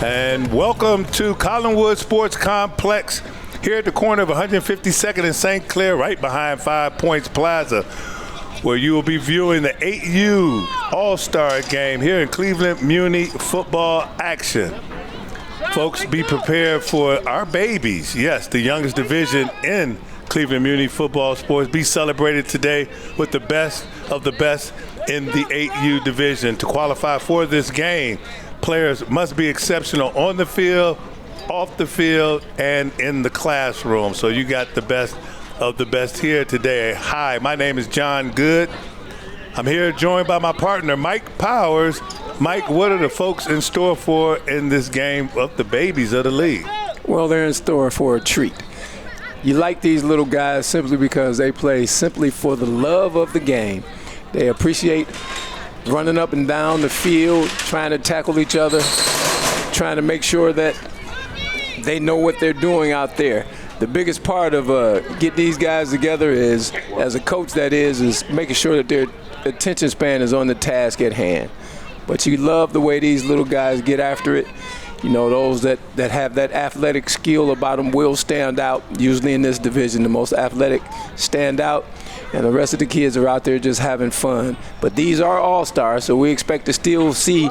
And welcome to Collinwood Sports Complex here at the corner of 152nd and St. Clair, right behind 5 Points Plaza, where you will be viewing the 8U All-Star game here in Cleveland Muny football action. Folks, be prepared for our babies. Yes, the youngest division in Cleveland Muny football sports be celebrated today with the best of the best in the 8U division. To qualify for this game, players must be exceptional on the field, off the field, and in the classroom. So you got the best of the best here today. Hi, my name is John Good. I'm here joined by my partner, Mike Powers. Mike, what are the folks in store for in this game of the babies of the league? Well, they're in store for a treat. You like these little guys simply because they play simply for the love of the game. They appreciate running up and down the field, trying to tackle each other, trying to make sure that they know what they're doing out there. The biggest part of getting these guys together is, as a coach that is making sure that their attention span is on the task at hand. But you love the way these little guys get after it. You know, those that have that athletic skill about them will stand out. Usually in this division, the most athletic stand out, and the rest of the kids are out there just having fun. But these are all-stars, so we expect to still see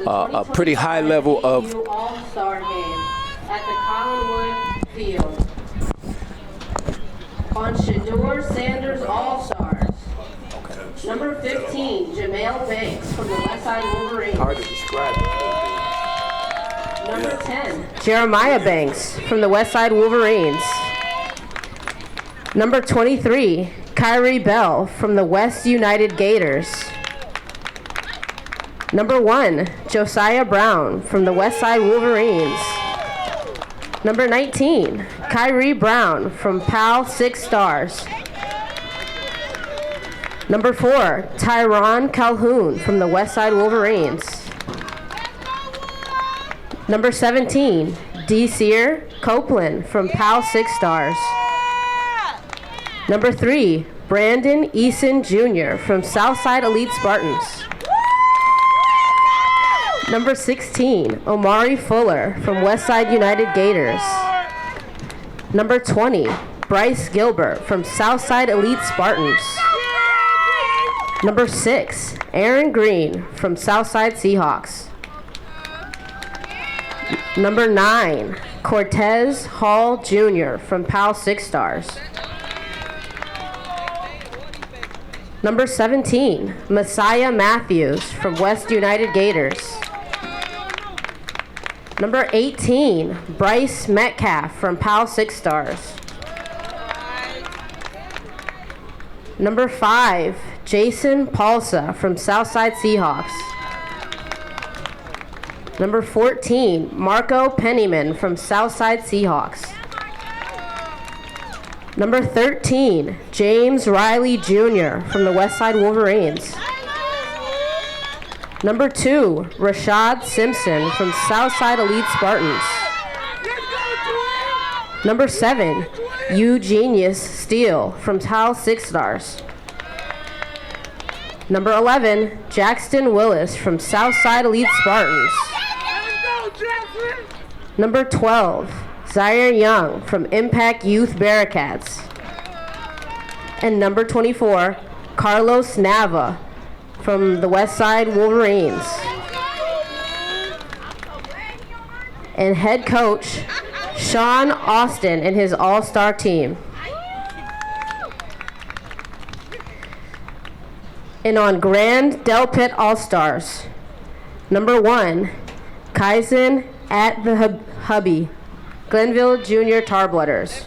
a pretty high level of all-star game at the Collinwood Field. On Shador Sanders All-Stars. Number 15, Jamel Banks from the Westside Wolverines. Hard to describe it. Number 10, Jeremiah Banks from the Westside Wolverines. Number 23, Kyrie Bell from the West United Gators. Number 1, Josiah Brown from the Westside Wolverines. Number 19, Kyrie Brown from PAL 6 Stars. Number 4, Tyron Calhoun from the Westside Wolverines. Number 17, Desir Copeland from PAL 6 Stars. Number 3, Brandon Eason Jr. from Southside Elite Spartans. Number 16, Omari Fuller from Westside United Gators. Number 20, Bryce Gilbert from Southside Elite Spartans. Number 6, Aaron Green from Southside Seahawks. Number 9, Cortez Hall Jr. from PAL 6 Stars. Number 17, Messiah Matthews from West United Gators. Number 18, Bryce Metcalf from PAL 6 Stars. Number 5, Jason Paulsa from Southside Seahawks. Number 14, Marco Pennyman from Southside Seahawks. Number 13, James Riley Jr. from the Westside Wolverines. Number 2, Rashad Simpson from Southside Elite Spartans. Number 7, Eugenius Steele from PAL 6 Stars. Number 11, Jackson Willis from Southside Elite Spartans. Number 12, Zaire Young from Impact Youth Bearcats. And number 24, Carlos Nava from the Westside Wolverines. And head coach, Sean Austin and his all-star team. And on Grand Del Pit All-Stars, number 1, Kaizen at the Hubby, Glenville Junior Tarblooders.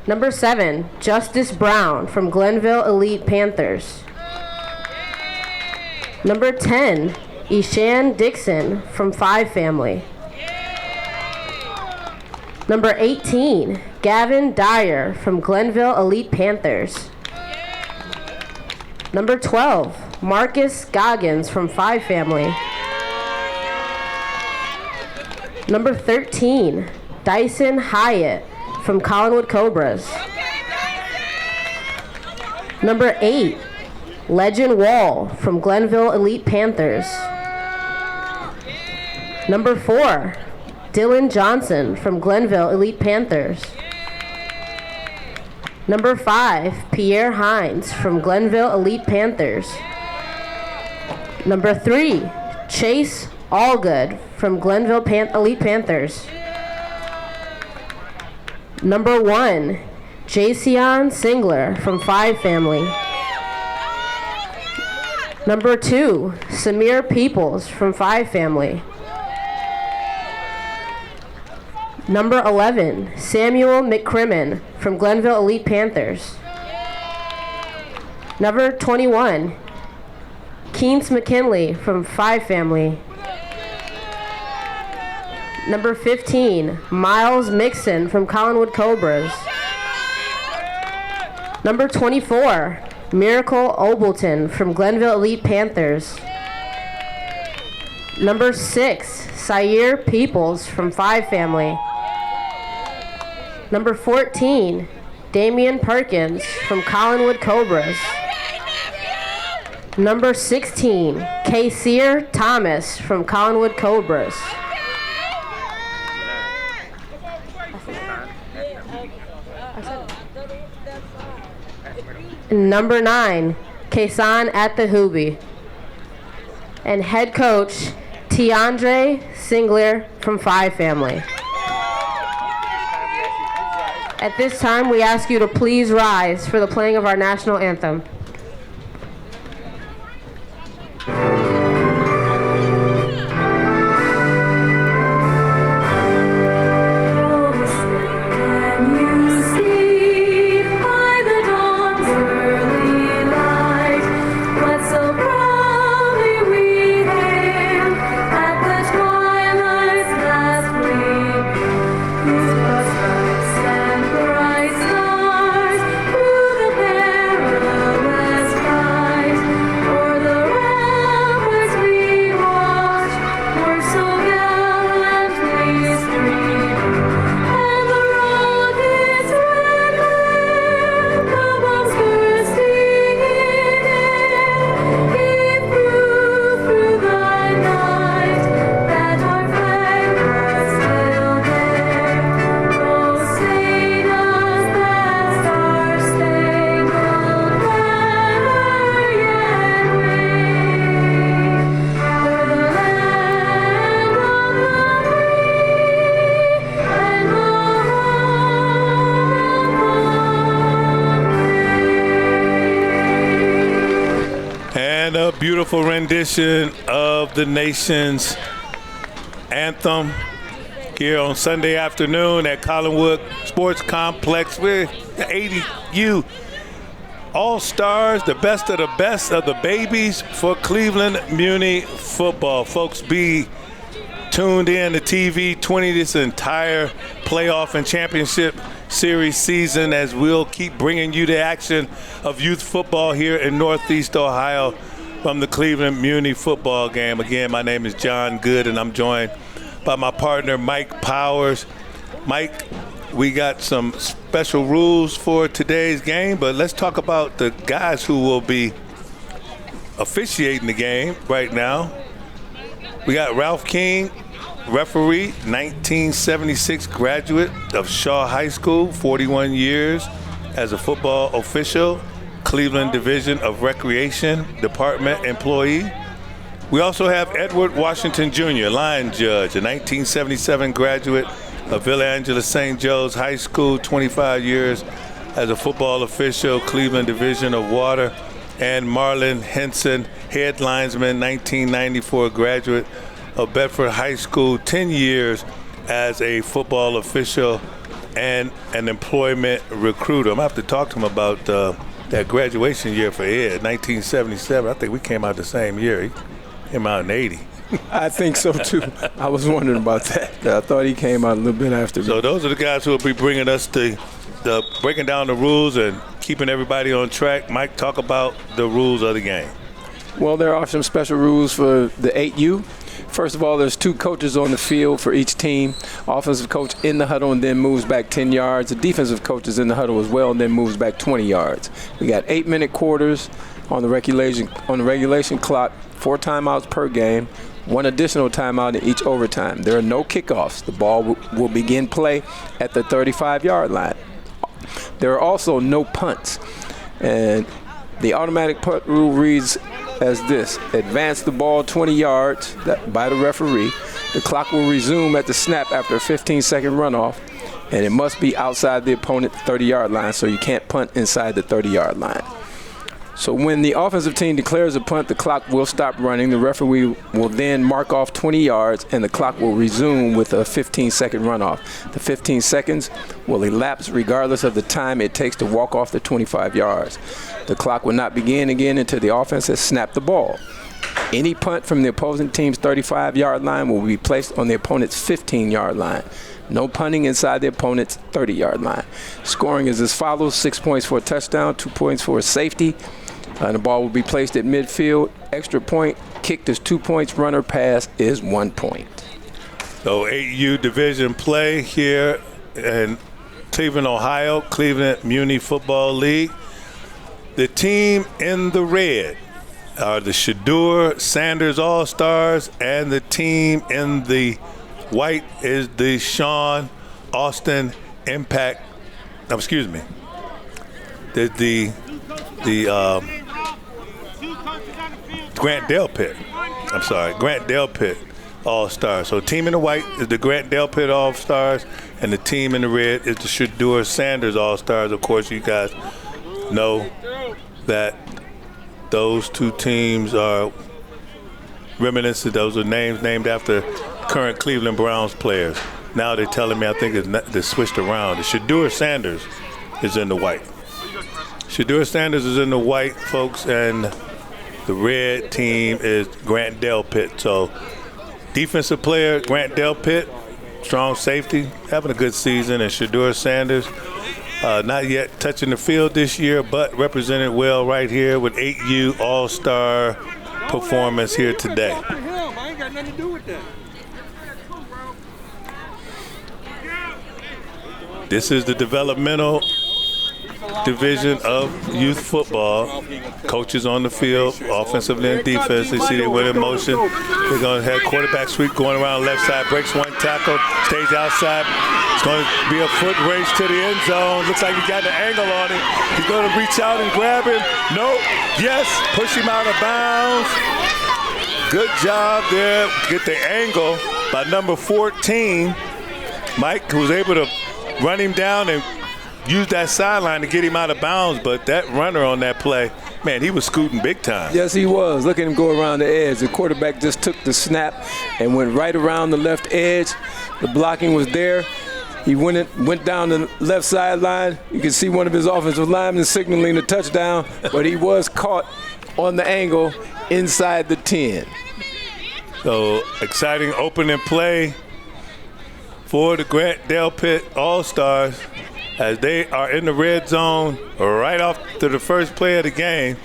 Number 7, Justice Brown from Glenville Elite Panthers. Number 10, Ishan Dixon from 5 Family. Number 18, Gavin Dyer from Glenville Elite Panthers. Number 12, Marcus Goggins from 5 Family. Number 13, Dyson Hyatt from Collinwood Cobras. Number 8, Legend Wall from Glenville Elite Panthers. Number 4, Dylan Johnson from Glenville Elite Panthers. Number 5, Pierre Hines from Glenville Elite Panthers. Number 3, Chase Allgood from Glenville Elite Panthers. Number 1, Jason Singler from 5 Family. Number 2, Samir Peoples from 5 Family. Number 11, Samuel McCrimmon from Glenville Elite Panthers. Number 21, Keens McKinley from 5 Family. Number 15, Miles Mixon from Collinwood Cobras. Number 24, Miracle Obleton from Glenville Elite Panthers. Number 6, Sayer Peoples from 5 Family. Number 14, Damian Perkins from Collinwood Cobras. Number 16, Kaysir Thomas from Collinwood Cobras. Number 9, Kason at the Hoobie. And head coach, Tiandre Singler from 5 Family. At this time, we ask you to please rise for the playing of our national anthem. Beautiful rendition of the nation's anthem here on Sunday afternoon at Collinwood Sports Complex with the 80U All-Stars, the best of the babies for Cleveland Muny football. Folks, be tuned in to TV 20 this entire playoff and championship series season as we'll keep bringing you the action of youth football here in Northeast Ohio from the Cleveland Muny football game. Again, my name is John Good, and I'm joined by my partner, Mike Powers. Mike, we got some special rules for today's game, but let's talk about the guys who will be officiating the game right now. We got Ralph King, referee, 1976 graduate of Shaw High School, 41 years as a football official, Cleveland Division of Recreation Department employee. We also have Edward Washington Jr., line judge, a 1977 graduate of Villa Angela St. Joe's High School, 25 years as a football official, Cleveland Division of Water. And Marlon Henson, head linesman, 1994 graduate of Bedford High School, 10 years as a football official and an employment recruiter. I'm going to have to talk to him about that graduation year for Ed, 1977. I think we came out the same year. He came out in 80. I think so, too. I was wondering about that. I thought he came out a little bit after me. So those are the guys who will be bringing us the breaking down the rules and keeping everybody on track. Mike, talk about the rules of the game. Well, there are some special rules for the 8U. First of all, there's 2 coaches on the field for each team. Offensive coach in the huddle and then moves back 10 yards. The defensive coach is in the huddle as well and then moves back 20 yards. We got 8-minute quarters on the regulation clock, 4 timeouts per game, one additional timeout in each overtime. There are no kickoffs. The ball will begin play at the 35-yard line. There are also no punts. And the automatic punt rule reads as this: advance the ball 20 yards by the referee. The clock will resume at the snap after a 15-second runoff, and it must be outside the opponent's 30-yard line, so you can't punt inside the 30-yard line. So when the offensive team declares a punt, the clock will stop running. The referee will then mark off 20 yards, and the clock will resume with a 15-second runoff. The 15 seconds will elapse regardless of the time it takes to walk off the 25 yards. The clock will not begin again until the offense has snapped the ball. Any punt from the opposing team's 35-yard line will be placed on the opponent's 15-yard line. No punting inside the opponent's 30-yard line. Scoring is as follows: 6 points for a touchdown, 2 points for a safety. And the ball will be placed at midfield. Extra point, kicked is 2 points. Runner pass is 1 point. So 8U division play here in Cleveland, Ohio, Cleveland Muny Football League. The team in the red are the Shadur Sanders All-Stars, and the team in the white is the Sean Austin Impact. No, excuse me. The Grant Delpit. I'm sorry, Grant Delpit All-Stars. So team in the white is the Grant Delpit All-Stars, and the team in the red is the Shadur Sanders All-Stars. Of course, you guys know that those two teams are reminiscent. Those are names named after current Cleveland Browns players. Now they're telling me I think they switched around. The Shadur Sanders is in the white. Shadur Sanders is in the white, folks, and the red team is Grant Delpit. So defensive player, Grant Delpit, strong safety, having a good season, and Shadur Sanders not yet touching the field this year, but represented well right here with 8U All-Star performance here today. I ain't got nothing to do with that. This is the developmental division of youth football. Coaches on the field, offensively and defensively. See they went in motion. They're going to have quarterback sweep going around left side, breaks one tackle, stays outside. It's going to be a foot race to the end zone. Looks like he got an angle on it. He's going to reach out and grab him. Nope. Yes. Push him out of bounds. Good job there. Get the angle by number 14. Mike, who was able to run him down and use that sideline to get him out of bounds, but that runner on that play, man, he was scooting big time. Yes, he was. Look at him go around the edge. The quarterback just took the snap and went right around the left edge. The blocking was there. He went down the left sideline. You can see one of his offensive linemen signaling the touchdown, but he was caught on the angle inside the 10. So exciting opening play for the Grant Delpit All-Stars as they are in the red zone right off to the first play of the game.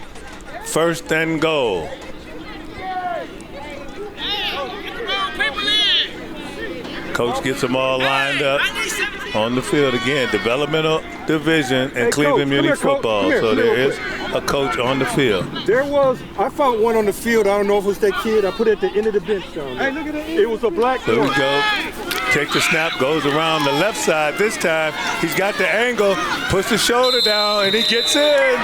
First and goal. Coach gets them all lined up on the field again. Developmental division in Cleveland Muny football. So there is a coach on the field. I found one on the field. I don't know if it was that kid. I put it at the end of the bench down there. Hey, look at that. It was a black There we go. Takes the snap, goes around the left side this time. He's got the angle, puts the shoulder down, and he gets in.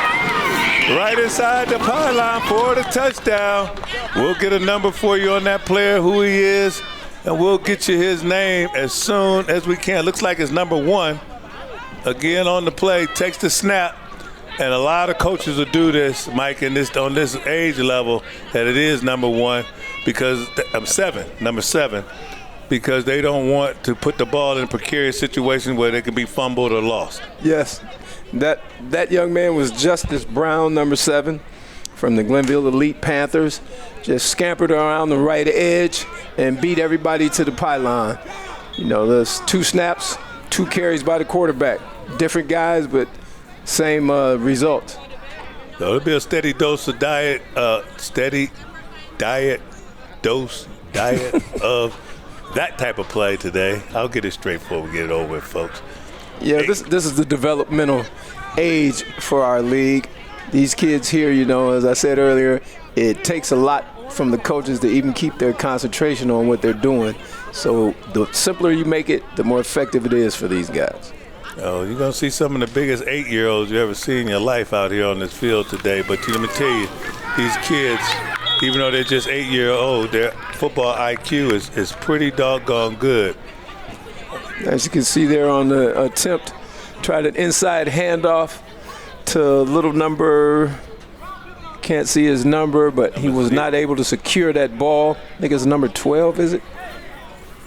Right inside the pylon for the touchdown. We'll get a number for you on that player, who he is, and we'll get you his name as soon as we can. Looks like it's number 1. Again on the play, takes the snap. And a lot of coaches will do this, Mike, on this age level, that it is number 1 because number 7, because they don't want to put the ball in a precarious situation where they can be fumbled or lost. Yes, that young man was Justice Brown, number 7, from the Glenville Elite Panthers. Just scampered around the right edge and beat everybody to the pylon. You know, there's 2 snaps, 2 carries by the quarterback. Different guys, but same result. So it'll be a steady dose of diet of that type of play today. I'll get it straight before we get it over with, folks. Yeah, this is the developmental age for our league. These kids here, you know, as I said earlier, it takes a lot from the coaches to even keep their concentration on what they're doing. So the simpler you make it, the more effective it is for these guys. Oh, you're going to see some of the biggest 8-year-olds you ever see in your life out here on this field today. But let me tell you, these kids, even though they're just 8-year-old, their football IQ is pretty doggone good. As you can see there on the attempt, tried an inside handoff to little number, can't see his number, but he was not able to secure that ball. I think it's number 12, is it?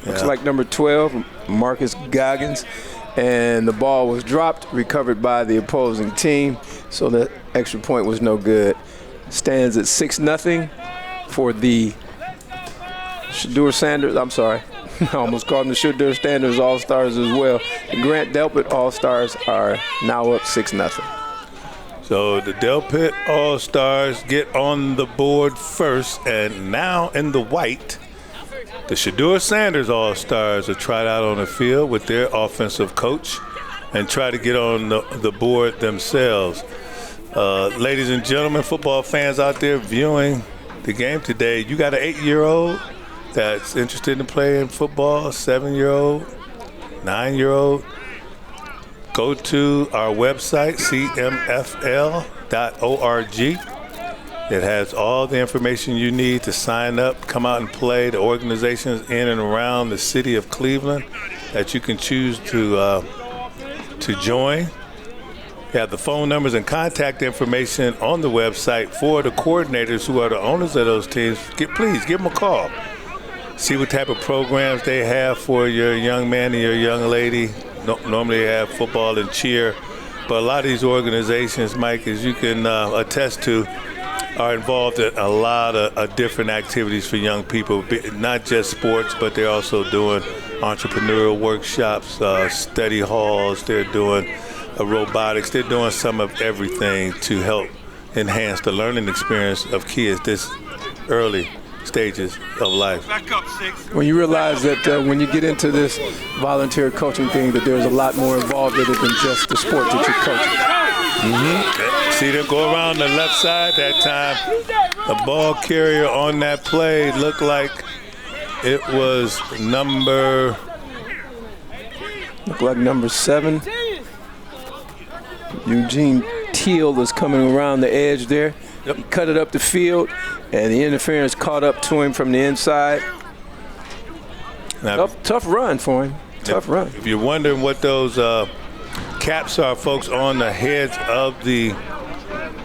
Yeah. Looks like number 12, Marcus Goggins. And the ball was dropped, recovered by the opposing team, so the extra point was no good. Stands at 6-0 for the Shadur Sanders. I'm sorry, I almost called them the Shadur Sanders All-Stars as well. The Grant Delpit All-Stars are now up 6-0. So the Delpit All-Stars get on the board first, and now in the white, the Shadur Sanders All-Stars are tried out on the field with their offensive coach and try to get on the board themselves. Ladies and gentlemen, football fans out there viewing the game today, you got an 8-year-old that's interested in playing football, 7-year-old, 9-year-old, go to our website, cmfl.org. It has all the information you need to sign up, come out and play. The organizations in and around the city of Cleveland that you can choose to join. You have the phone numbers and contact information on the website for the coordinators who are the owners of those teams. Please give them a call. See what type of programs they have for your young man and your young lady. Normally they have football and cheer, but a lot of these organizations, Mike, as you can attest to, are involved in a lot of different activities for young people, not just sports, but they're also doing entrepreneurial workshops, study halls, they're doing robotics, they're doing some of everything to help enhance the learning experience of kids this early stages of life. When you realize that when you get into this volunteer coaching thing, that there's a lot more involved in it than just the sport that you're coaching. Mm-hmm. See them go around the left side that time. The ball carrier on that play looked like it was number 7. Eugene Teal is coming around the edge there. Yep. He cut it up the field, and the interference caught up to him from the inside. Now, tough run for him. Tough run. If you're wondering what those caps are, folks, on the heads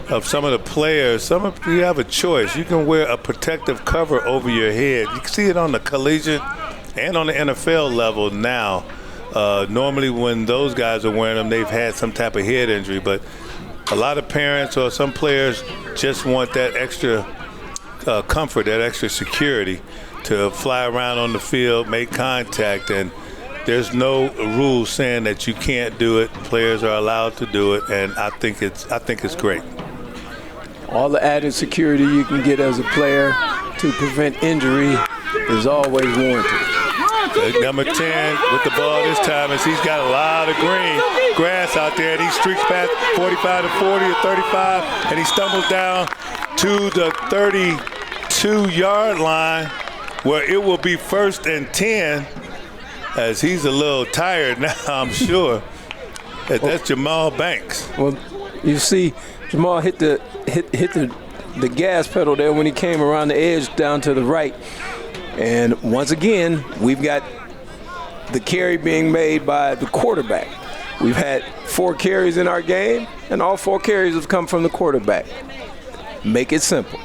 of some of the players, you have a choice. You can wear a protective cover over your head. You can see it on the collegiate and on the NFL level now. Normally when those guys are wearing them, they've had some type of head injury, but a lot of parents or some players just want that extra comfort, that extra security to fly around on the field, make contact, and there's no rule saying that you can't do it. Players are allowed to do it, and I think it's great. All the added security you can get as a player to prevent injury is always warranted. Number 10 with the ball this time, as he's got a lot of green grass out there, and he streaks past 45 to 40 or 35, and he stumbles down to the 32-yard line where it will be 1st and 10, as he's a little tired now, I'm sure. That's Jamal Banks. Well, you see, Jamal hit the gas pedal there when he came around the edge down to the right. And once again, we've got the carry being made by the quarterback. We've had 4 carries in our game, and all 4 carries have come from the quarterback. Make it simple.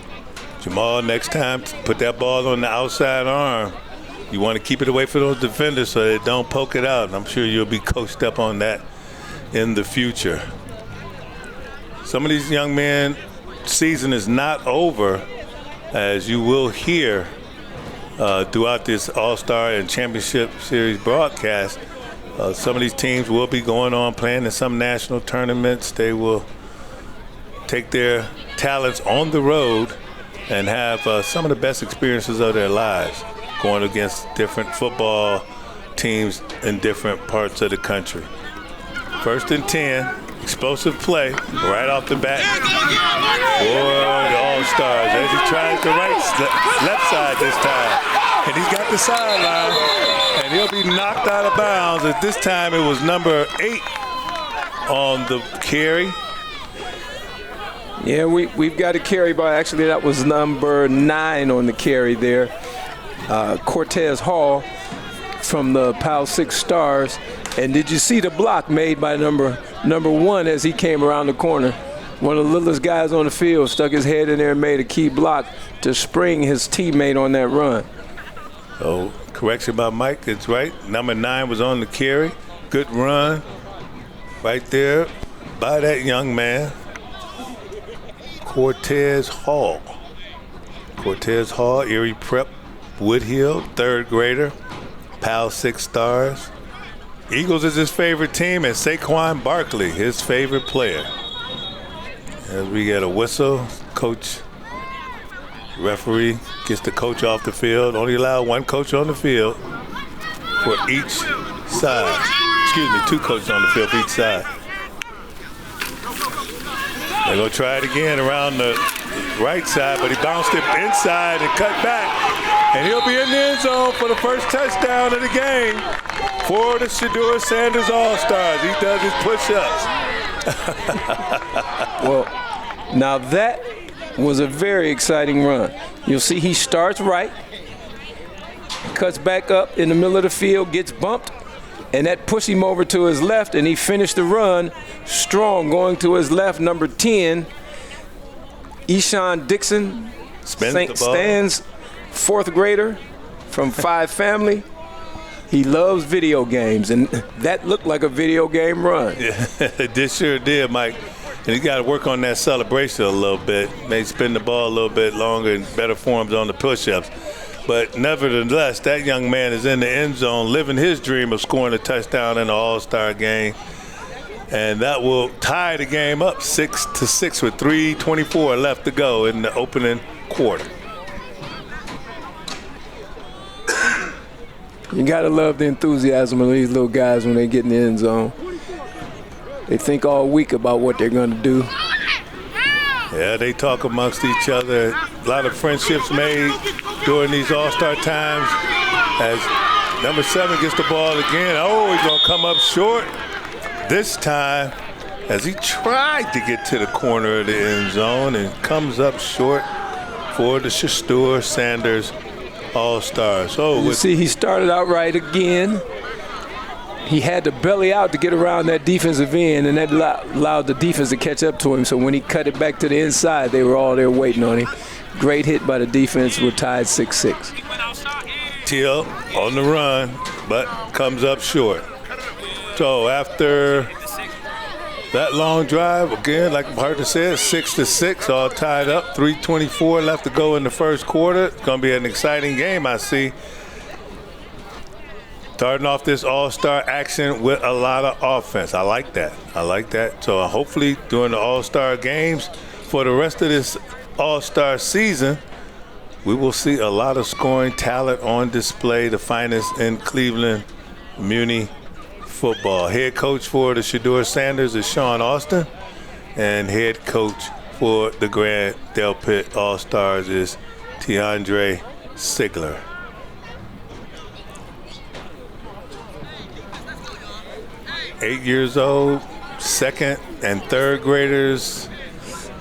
Jamal, next time, put that ball on the outside arm. You want to keep it away from those defenders so they don't poke it out. And I'm sure you'll be coached up on that in the future. Some of these young men, season is not over, as you will hear throughout this All-Star and Championship Series broadcast. Some of these teams will be going on playing in some national tournaments. They will take their talents on the road and have some of the best experiences of their lives going against different football teams in different parts of the country. 1st and 10. Explosive play right off the bat for the All-Stars as he tries the left side this time. And he's got the sideline, and he'll be knocked out of bounds. At this time, it was number 8 on the carry. Yeah, we've got a carry by, actually that was number 9 on the carry there. Cortez Hall from the Pal 6 Stars. And did you see the block made by number 1 as he came around the corner? One of the littlest guys on the field stuck his head in there and made a key block to spring his teammate on that run. Oh, correction by Mike, it's right. Number 9 was on the carry. Good run right there by that young man, Cortez Hall. Cortez Hall, Erie Prep, Woodhill, 3rd grader, Pal 6 Stars. Eagles is his favorite team, and Saquon Barkley, his favorite player. As we get a whistle, coach, referee gets the coach off the field. Only allow 1 coach on the field for each side. Excuse me, 2 coaches on the field for each side. They're going to try it again around the right side, but he bounced it inside and cut back. And he'll be in the end zone for the first touchdown of the game for the Shedeur Sanders All-Stars. He does his push-ups. Well, now that was a very exciting run. You'll see he starts right, cuts back up in the middle of the field, gets bumped, and that pushed him over to his left, and he finished the run strong, going to his left, number 10, Eshawn Dixon, stands 4th grader from 5 family. He loves video games, and that looked like a video game run. Yeah, this sure did, Mike. And he got to work on that celebration a little bit. Maybe spin the ball a little bit longer and better forms on the push-ups. But nevertheless, that young man is in the end zone living his dream of scoring a touchdown in the All-Star game. And that will tie the game up 6-6 with 3:24 left to go in the opening quarter. You got to love the enthusiasm of these little guys when they get in the end zone. They think all week about what they're going to do. Yeah, they talk amongst each other. A lot of friendships made during these All-Star times. As number 7 gets the ball again. Oh, he's going to come up short this time as he tried to get to the corner of the end zone and comes up short for the Shedeur Sanders All-Stars. So you see, he started out right again. He had to belly out to get around that defensive end, and that allowed the defense to catch up to him. So when he cut it back to the inside, they were all there waiting on him. Great hit by the defense. We're tied 6-6. Teal on the run, but comes up short. So after that long drive, again, like Parker said, 6-6, all tied up. 3:24 left to go in the first quarter. It's going to be an exciting game, I see. Starting off this All-Star action with a lot of offense. I like that. I like that. So hopefully during the All-Star games for the rest of this All-Star season, we will see a lot of scoring talent on display, the finest in Cleveland Muny football. Head coach for the Shedeur Sanders is Sean Austin, and head coach for the Grand Del Pitt All-Stars is Tiandre Sigler. Eight years old, 2nd and 3rd graders.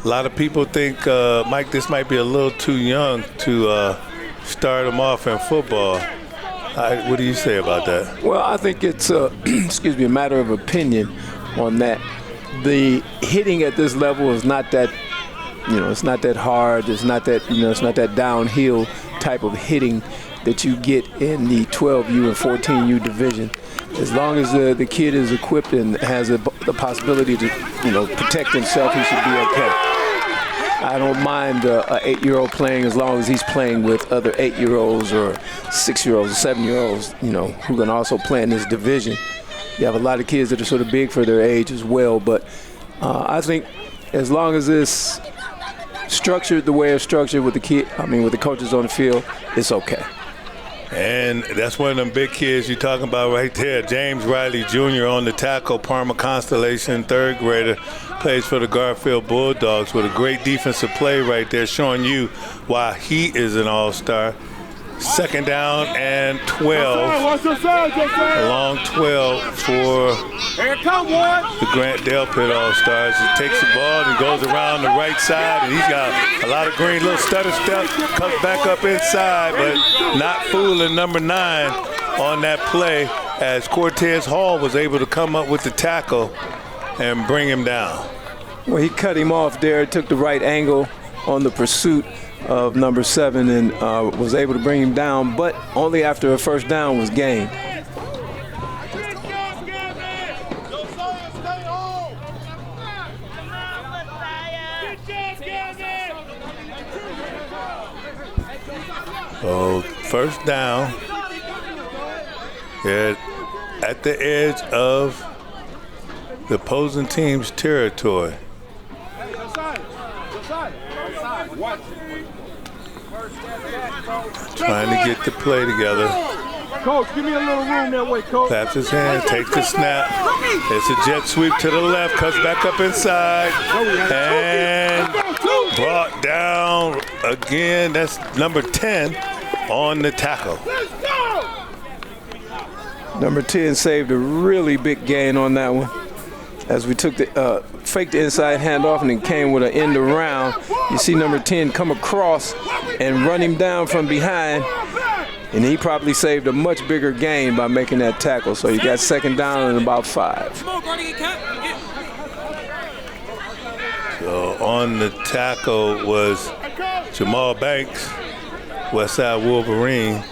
A lot of people think, Mike, this might be a little too young to start them off in football. What do you say about that? Well, I think it's a matter of opinion on that. The hitting at this level is not that, it's not that hard. It's not that, it's not that downhill type of hitting that you get in the 12U and 14U division. As long as the kid is equipped and has the possibility to, protect himself, he should be okay. I don't mind an 8-year-old playing as long as he's playing with other 8-year-olds or 6-year-olds or 7-year-olds, who can also play in this division. You have a lot of kids that are sort of big for their age as well, but I think as long as it's structured the way it's structured with the coaches on the field, it's okay. And that's one of them big kids you're talking about right there. James Riley Jr. on the tackle, Parma Constellation, third grader, plays for the Garfield Bulldogs with a great defensive play right there, showing you why he is an all-star. Second down and 12. A long 12 for the Grant Delpit All-Stars. He takes the ball and goes around the right side, and he's got a lot of green, little stutter step, comes back up inside, but not fooling number 9 on that play as Cortez Hall was able to come up with the tackle and bring him down. Well, he cut him off there, took the right angle on the pursuit of number 7 and was able to bring him down, but only after a first down was gained. So first down at the edge of the opposing team's territory. Trying to get the play together. Coach, give me a little room that way, Coach. Claps his hand, takes the snap. It's a jet sweep to the left, cuts back up inside, and brought down again. That's number 10 on the tackle. Number 10 saved a really big gain on that one. As we took the faked the inside handoff and then came with an end around. You see number 10 come across and run him down from behind, and he probably saved a much bigger gain by making that tackle. So you got second down and about 5. So on the tackle was Jamal Banks, Westside Wolverine,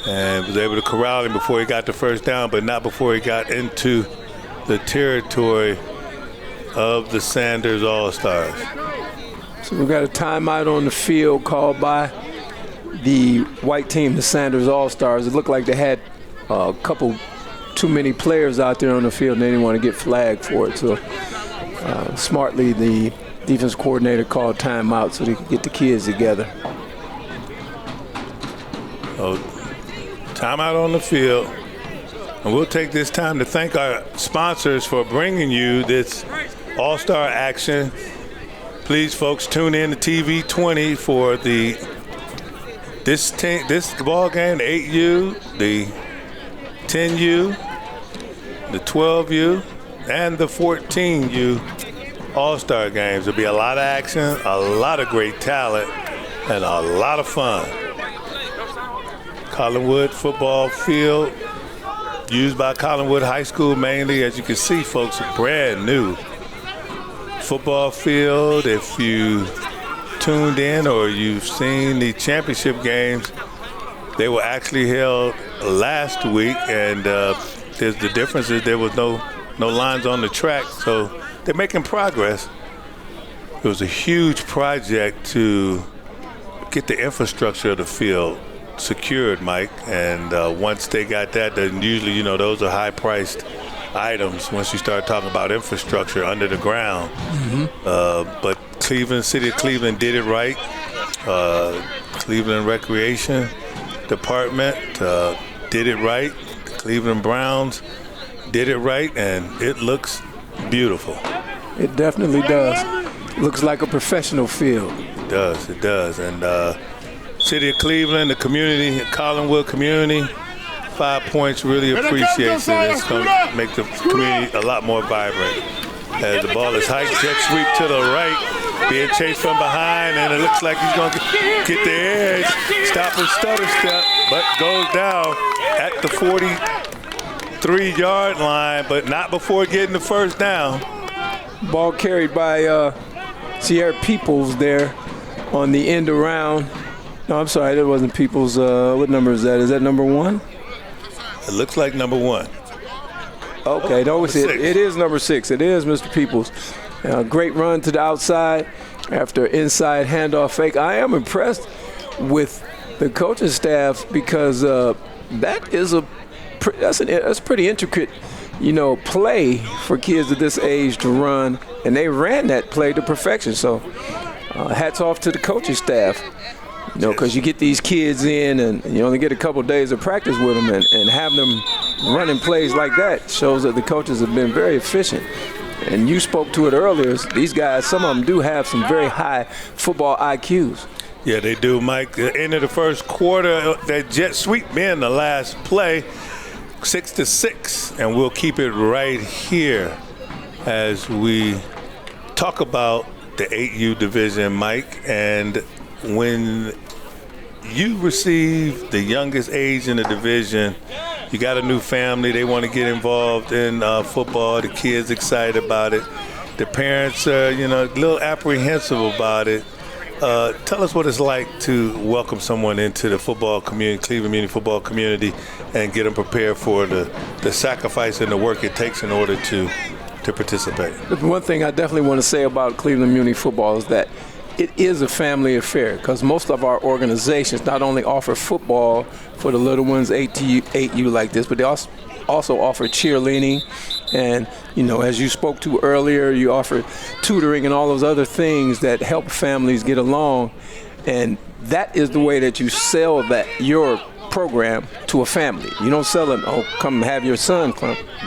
and was able to corral him before he got the first down, but not before he got into the territory of the Sanders All-Stars. So we've got a timeout on the field called by the white team, the Sanders All-Stars. It looked like they had a couple too many players out there on the field, and they didn't want to get flagged for it. So smartly, the defense coordinator called timeout so they could get the kids together. Timeout on the field. And we'll take this time to thank our sponsors for bringing you this All-Star action. Please, folks, tune in to TV 20 for this ball game, the 8U, the 10U, the 12U, and the 14U All-Star games. There'll be a lot of action, a lot of great talent, and a lot of fun. Collinwood football field, used by Collinwood High School mainly. As you can see, folks, a brand new football field. If you tuned in or you've seen the championship games, they were actually held last week, and the difference is there was no lines on the track, so they're making progress. It was a huge project to get the infrastructure of the field secured, Mike, and once they got that, then usually, those are high-priced items once you start talking about infrastructure under the ground. But City of Cleveland did it right. Cleveland Recreation Department did it right. The Cleveland Browns did it right, and it looks beautiful. It definitely does. Looks like a professional field. It does. And City of Cleveland, the community, Collinwood community, 5 Points really appreciates it. It's going to make the community a lot more vibrant. As the ball is hiked, jet sweep to the right, being chased from behind, and it looks like he's going to get the edge, stop and stutter step, but goes down at the 43-yard line, but not before getting the first down. Ball carried by Sierra Peoples there on the end around. No, I'm sorry, that wasn't Peoples. What number is that? Is that number 1? It looks like number 1. Okay, no, it is number 6. It is Mr. Peoples. Great run to the outside after inside handoff fake. I am impressed with the coaching staff because that's pretty intricate, play for kids at this age to run, and they ran that play to perfection. So hats off to the coaching staff. You know, because you get these kids in and you only get a couple days of practice with them, and have them running plays like that shows that the coaches have been very efficient. And you spoke to it earlier. These guys, some of them do have some very high football IQs. Yeah, they do, Mike. The end of the first quarter, that jet sweep being the last play, 6-6, and we'll keep it right here as we talk about the 8U division, Mike. And when you receive the youngest age in the division, you got a new family, they want to get involved in football, the kids excited about it, the parents are, a little apprehensive about it. Tell us what it's like to welcome someone into the football community, Cleveland Muny football community, and get them prepared for the sacrifice and the work it takes in order to participate. One thing I definitely want to say about Cleveland Muny football is that it is a family affair, because most of our organizations not only offer football for the little ones, 8U like this, but they also offer cheerleading. And, as you spoke to earlier, you offer tutoring and all those other things that help families get along. And that is the way that you sell your program to a family. You don't sell them, come have your son,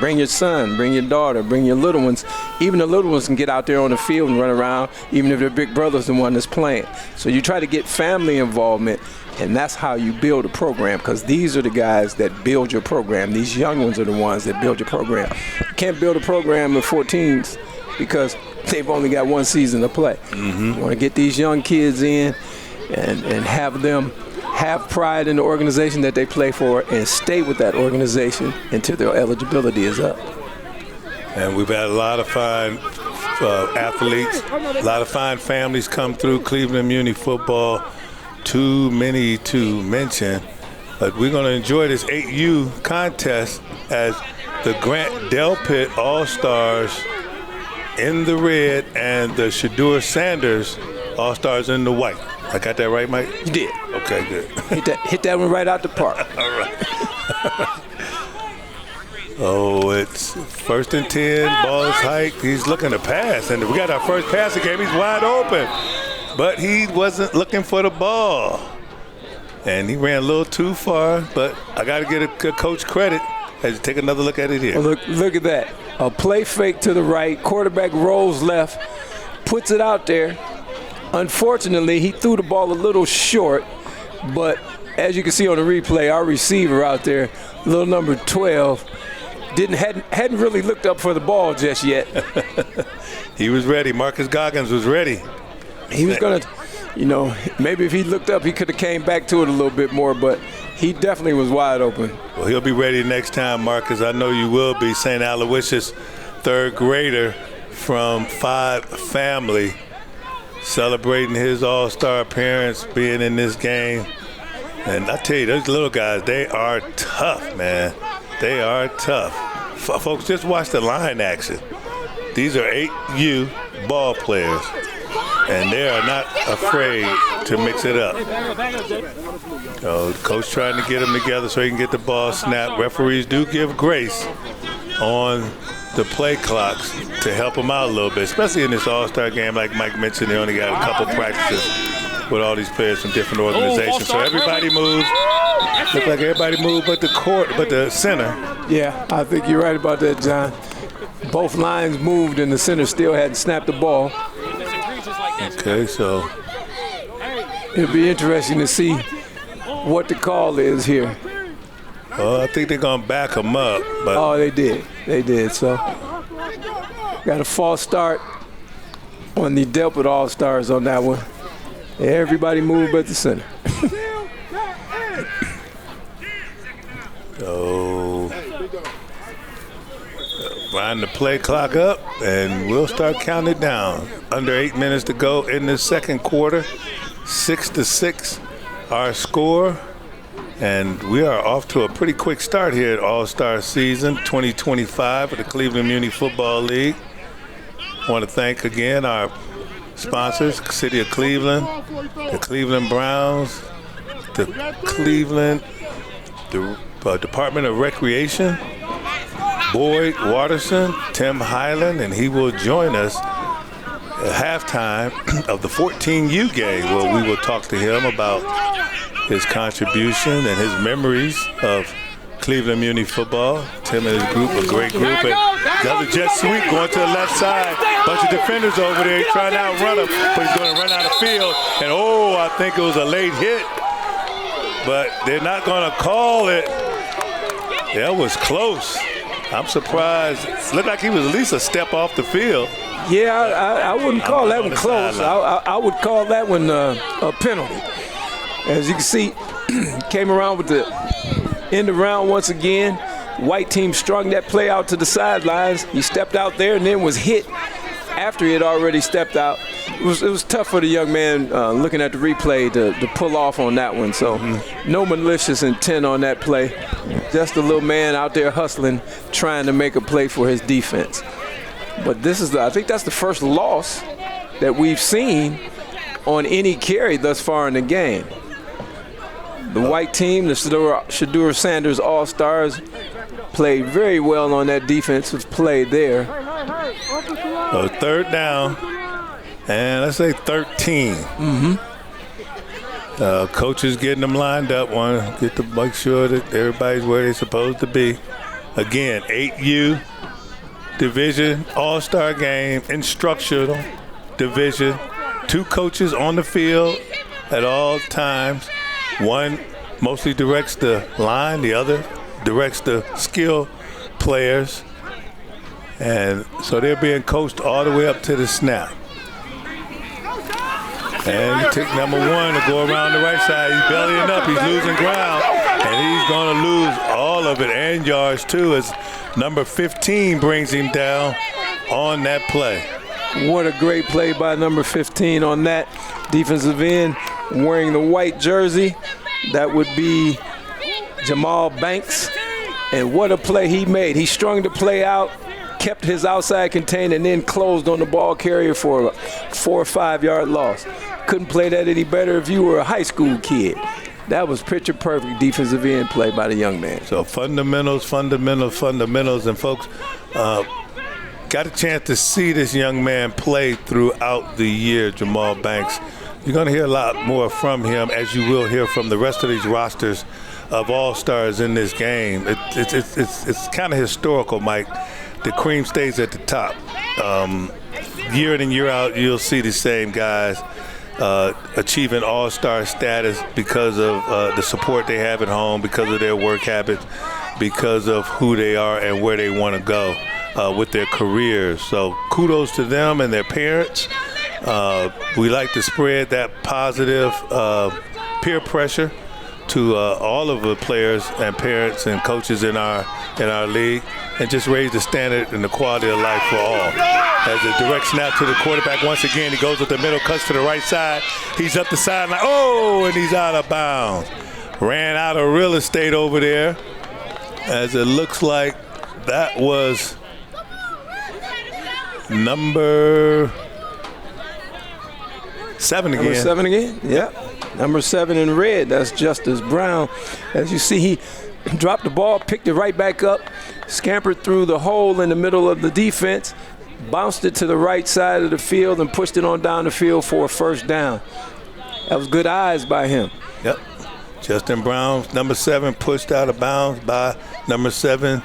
bring your son, bring your daughter, bring your little ones. Even the little ones can get out there on the field and run around, even if their big brother's the one that's playing. So you try to get family involvement, and that's how you build a program, because these are the guys that build your program. These young ones are the ones that build your program. You can't build a program of 14s because they've only got one season to play. Mm-hmm. You want to get these young kids in and have them have pride in the organization that they play for and stay with that organization until their eligibility is up. And we've had a lot of fine athletes, a lot of fine families come through Cleveland Muny football. Too many to mention, but we're going to enjoy this 8U contest as the Grant Delpit All-Stars in the red and the Shadur Sanders All-Stars in the white. I got that right, Mike? You did. Okay, good. Hit that one right out the park. All right. It's 1st and 10, ball is hiked. He's looking to pass, and we got our first passing game. He's wide open. But he wasn't looking for the ball. And he ran a little too far, but I got to get a coach credit as you take another look at it here. Well, look at that. A play fake to the right, quarterback rolls left, puts it out there. Unfortunately, he threw the ball a little short, but as you can see on the replay, our receiver out there, little number 12, hadn't really looked up for the ball just yet. He was ready. Marcus Goggins was ready. He was going to, maybe if he looked up, he could have came back to it a little bit more, but he definitely was wide open. Well, he'll be ready next time, Marcus. I know you will be. St. Aloysius, third grader from 5 family, celebrating his all-star appearance, being in this game. And I tell you, those little guys, they are tough, man. They are tough. Folks, just watch the line action. These are 8U ball players, and they are not afraid to mix it up. The coach trying to get them together so he can get the ball snapped. Referees do give grace on the play clocks to help them out a little bit, especially in this all-star game. Like Mike mentioned, they only got a couple practices with all these players from different organizations. So everybody moves. Looks like everybody moved but the center. Yeah, I think you're right about that, John. Both lines moved and the center still hadn't snapped the ball. Okay, so it'll be interesting to see what the call is here. Well, I think they're going to back them up. But oh, they did. They did. So got a false start on the Delpit All-Stars on that one. Everybody moved but the center. So wind the play clock up, and we'll start counting it down. Under 8 minutes to go in the second quarter. 6-6 our score. And we are off to a pretty quick start here at All-Star Season 2025 of the Cleveland Muny Football League. I want to thank again our sponsors, City of Cleveland, the Cleveland Browns, the Department of Recreation, Boyd Watterson, Tim Highland, and he will join us at halftime of the 14U game, where we will talk to him about his contribution and his memories of Cleveland Muny football. Tim and his group, a great group. And the other jet sweep going to the left side. Bunch of defenders over there trying to outrun him, but he's going to run out of field. And I think it was a late hit, but they're not going to call it. That was close. I'm surprised. It looked like he was at least a step off the field. Yeah, I wouldn't call that one close. I would call that one a penalty. As you can see, came around with the end around once again. White team strung that play out to the sidelines. He stepped out there and then was hit after he had already stepped out. It was tough for the young man looking at the replay to pull off on that one. So no malicious intent on that play. Just a little man out there hustling, trying to make a play for his defense. But I think that's the first loss that we've seen on any carry thus far in the game. The white team, the Shadur Sanders All-Stars, played very well on that defensive play there. So third down, and let's say 13. Coaches getting them lined up, want to make sure that everybody's where they're supposed to be. Again, 8U division, all-star game, instructional division. 2 coaches on the field at all times. One mostly directs the line, the other directs the skill players. And so they're being coached all the way up to the snap. And he took number 1 to go around the right side. He's bellying up, he's losing ground, and he's going to lose all of it and yards too, as number 15 brings him down on that play. What a great play by number 15 on that defensive end, wearing the white jersey. That would be Jamal Banks. And what a play he made. He strung the play out, kept his outside contained, and then closed on the ball carrier for a 4 or 5 yard loss. Couldn't play that any better if you were a high school kid. That was picture perfect defensive end play by the young man. So fundamentals. And folks, got a chance to see this young man play throughout the year, Jamal Banks. You're going to hear a lot more from him, as you will hear from the rest of these rosters of all-stars in this game. It's kind of historical, Mike. The cream stays at the top. Year in and year out, you'll see the same guys achieving all-star status because of the support they have at home, because of their work habits, because of who they are and where they want to go with their careers. So kudos to them and their parents. We like to spread that positive peer pressure to all of the players and parents and coaches in our league, and just raise the standard and the quality of life for all. As a direct snap to the quarterback, once again, he goes with the middle, cuts to the right side. He's up the sideline. And he's out of bounds. Ran out of real estate over there, as it looks like that was number 7 again. Number 7 again? Yep. Number 7 in red, that's Justice Brown. As you see, he dropped the ball, picked it right back up, scampered through the hole in the middle of the defense, bounced it to the right side of the field, and pushed it on down the field for a first down. That was good eyes by him. Yep. Justin Brown, number 7, pushed out of bounds by number 7,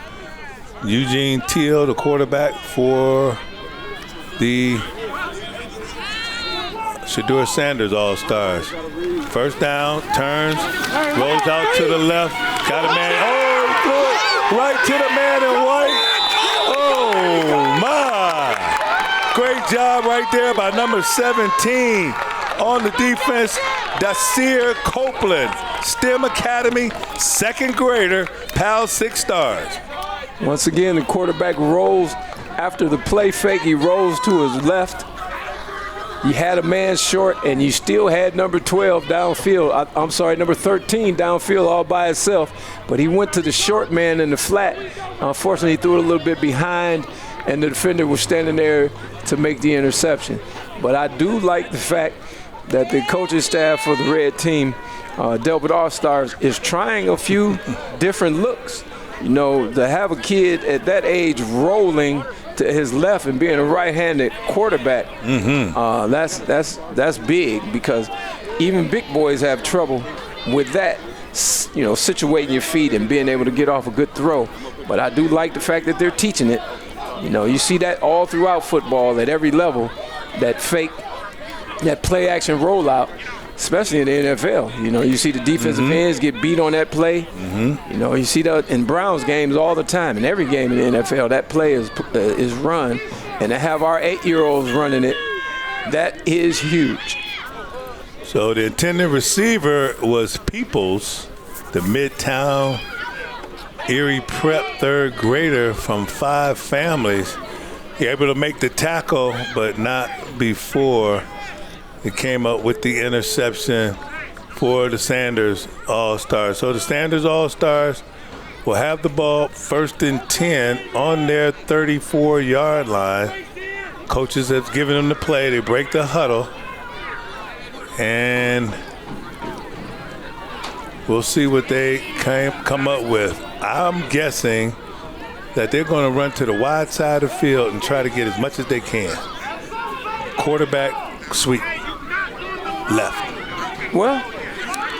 Eugene Teal, the quarterback for the Shadur Sanders All-Stars. First down, turns, rolls out to the left, got a man, good, right to the man in white. Oh my! Great job right there by number 17 on the defense, Dasir Copeland, STEM Academy, 2nd grader, PAL 6 stars. Once again, the quarterback rolls after the play fake. He rolls to his left. You had a man short, and you still had number 12 downfield. Number 13 downfield all by itself. But he went to the short man in the flat. Unfortunately, he threw it a little bit behind, and the defender was standing there to make the interception. But I do like the fact that the coaching staff for the red team, Delbert All-Stars, is trying a few different looks. You know, to have a kid at that age rolling to his left and being a right-handed quarterback, that's big, because even big boys have trouble with that, situating your feet and being able to get off a good throw. But I do like the fact that they're teaching it. You see that all throughout football at every level, that fake, that play action rollout, especially in the NFL. You see the defensive ends get beat on that play. You see that in Browns games all the time. In every game in the NFL, that play is run. And to have our 8-year-olds running it, that is huge. So the intended receiver was Peoples, the Midtown Erie Prep third grader from 5 families. He able to make the tackle, but not before it came up with the interception for the Sanders All-Stars. So the Sanders All-Stars will have the ball 1st and 10 on their 34-yard line. Coaches have given them the play. They break the huddle. And we'll see what they come up with. I'm guessing that they're going to run to the wide side of the field and try to get as much as they can. Quarterback sweep left. Well,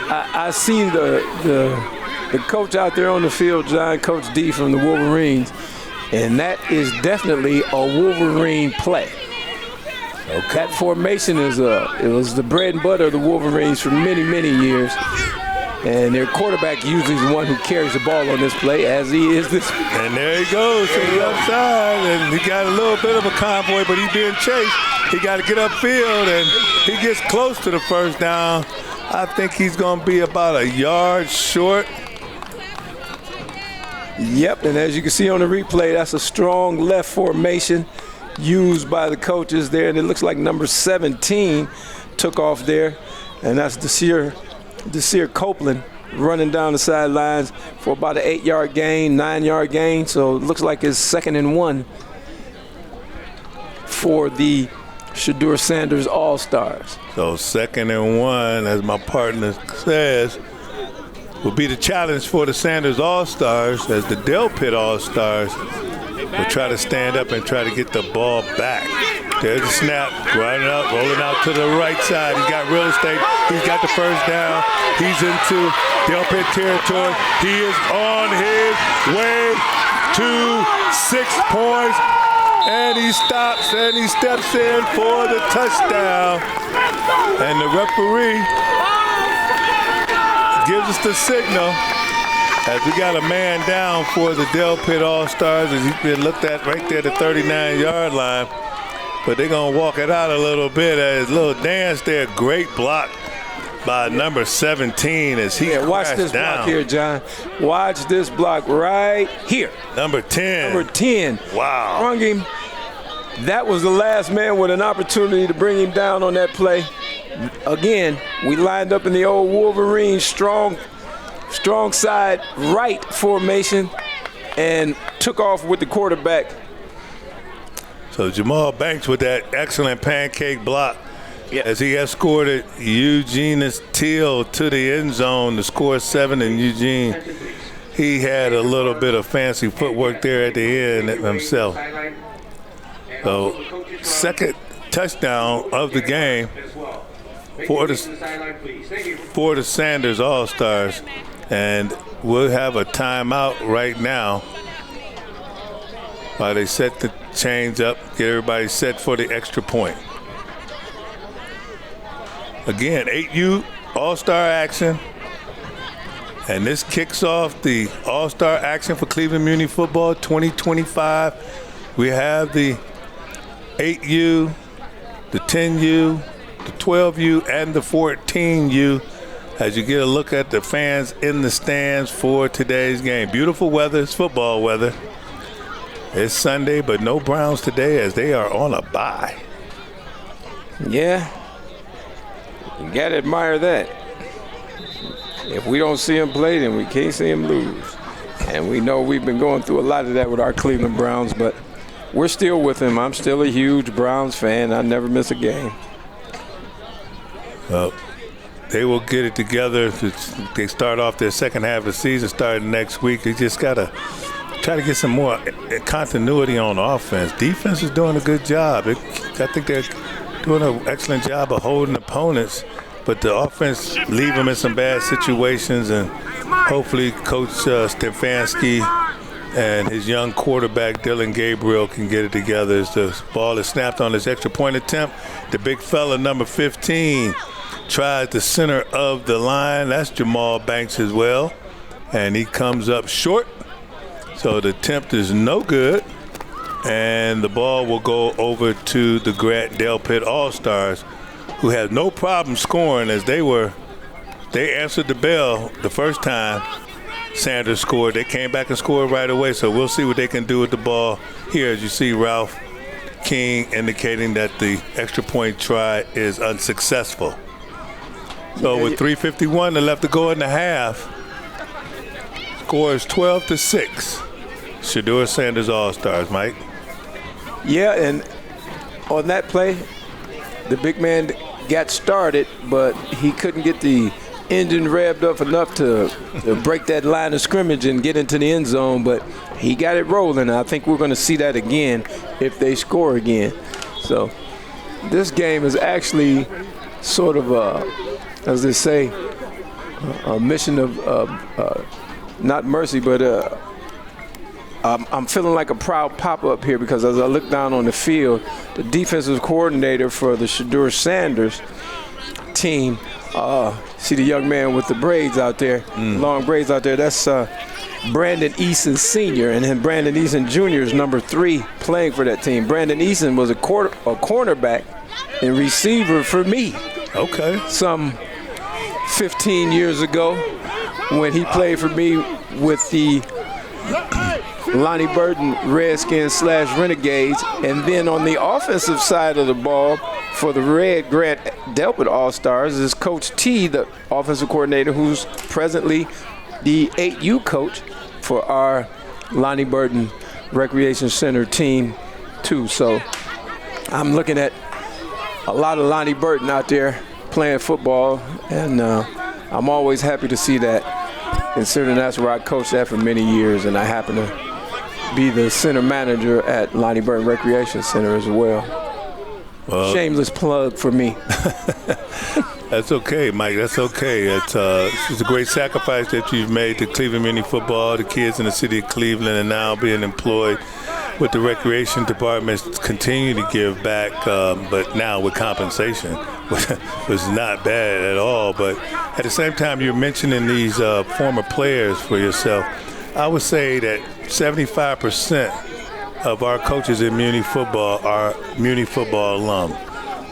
I see the coach out there on the field, John, Coach D from the Wolverines, and that is definitely a Wolverine play. Okay. That formation it was the bread and butter of the Wolverines for many, many years. And their quarterback usually is the one who carries the ball on this play, as he is this. And there he goes to the left side, and he got a little bit of a convoy, but he's being chased. He got to get upfield, and he gets close to the first down. I think he's going to be about a yard short. Yep, and as you can see on the replay, that's a strong left formation used by the coaches there, and it looks like number 17 took off there, and that's Desir Copeland running down the sidelines for about an 8-yard gain, 9-yard gain. So it looks like it's 2nd and 1 for the Shedeur Sanders All-Stars. So 2nd and 1, as my partner says, will be the challenge for the Sanders All-Stars, as the Del Pitt All-Stars will try to stand up and try to get the ball back. There's the snap, running up, rolling out to the right side. He's got real estate. He's got the first down. He's into Del Pitt territory. He is on his way to 6 points. And he stops and he steps in for the touchdown. And the referee gives us the signal as we got a man down for the Del Pitt All-Stars, as he's been looked at right there at the 39-yard line. But they're going to walk it out a little bit. As a little dance there. Great block by number 17 as he watch this down. Block here, John. Watch this block right here. Number 10. Number 10. Wow. Sprung him. That was the last man with an opportunity to bring him down on that play. Again, we lined up in the old Wolverine strong side right formation and took off with the quarterback. So Jamal Banks with that excellent pancake block as he escorted Eugene Teal to the end zone to score 7. And Eugene, he had a little bit of fancy footwork there at the end himself. So second touchdown of the game for the Sanders All-Stars. And we'll have a timeout right now while they set the chains up, get everybody set for the extra point. Again, 8U All-Star action. And this kicks off the All-Star action for Cleveland Muny Football 2025. We have the 8U, the 10U, the 12U, and the 14U as you get a look at the fans in the stands for today's game. Beautiful weather, it's football weather. It's Sunday, but no Browns today as they are on a bye. Yeah, you got to admire that. If we don't see them play, then we can't see them lose. And we know we've been going through a lot of that with our Cleveland Browns, but we're still with them. I'm still a huge Browns fan. I never miss a game. Well, they will get it together. They start off their second half of the season starting next week. They just got to try to get some more continuity on offense. Defense is doing a good job. I think they're doing an excellent job of holding opponents, but the offense leave them in some bad situations, and hopefully Coach Stefanski and his young quarterback Dylan Gabriel can get it together as the ball is snapped on this extra point attempt. The big fella, number 15, tries the center of the line. That's Jamal Banks as well, and he comes up short. So the attempt is no good, and the ball will go over to the Grant Delpit All-Stars, who had no problem scoring as they answered the bell the first time Sanders scored. They came back and scored right away, so we'll see what they can do with the ball here. As you see Ralph King indicating that the extra point try is unsuccessful. So with 3:51 left to go in the half, score is 12-6. Shedeur Sanders All-Stars, Mike. Yeah, and on that play, the big man got started, but he couldn't get the engine revved up enough to break that line of scrimmage and get into the end zone, but he got it rolling. I think we're going to see that again if they score again. So this game is actually sort of as they say, a mission of not mercy, but I'm feeling like a proud papa up here, because as I look down on the field, the defensive coordinator for the Shedeur Sanders team, see the young man with the braids out there, long braids out there, that's Brandon Eason Sr., and then Brandon Eason Jr. is number 3 playing for that team. Brandon Eason was a cornerback and receiver for me. Okay. Some 15 years ago when he played for me with the Lonnie Burton Redskins / Renegades, and then on the offensive side of the ball for the Red Grant Delpit All-Stars is Coach T, the offensive coordinator, who's presently the 8U coach for our Lonnie Burton Recreation Center team too. So I'm looking at a lot of Lonnie Burton out there playing football, and I'm always happy to see that, considering that's where I coached at for many years, and I happen to be the center manager at Lonnie Burton Recreation Center as well. Shameless plug for me. That's okay, Mike. That's okay. It's a great sacrifice that you've made to Cleveland Muni football, the kids in the city of Cleveland, and now being employed with the recreation department, continue to give back, but now with compensation, was not bad at all. But at the same time, you're mentioning these former players for yourself. I would say that 75% of our coaches in Muny football are Muny football alum.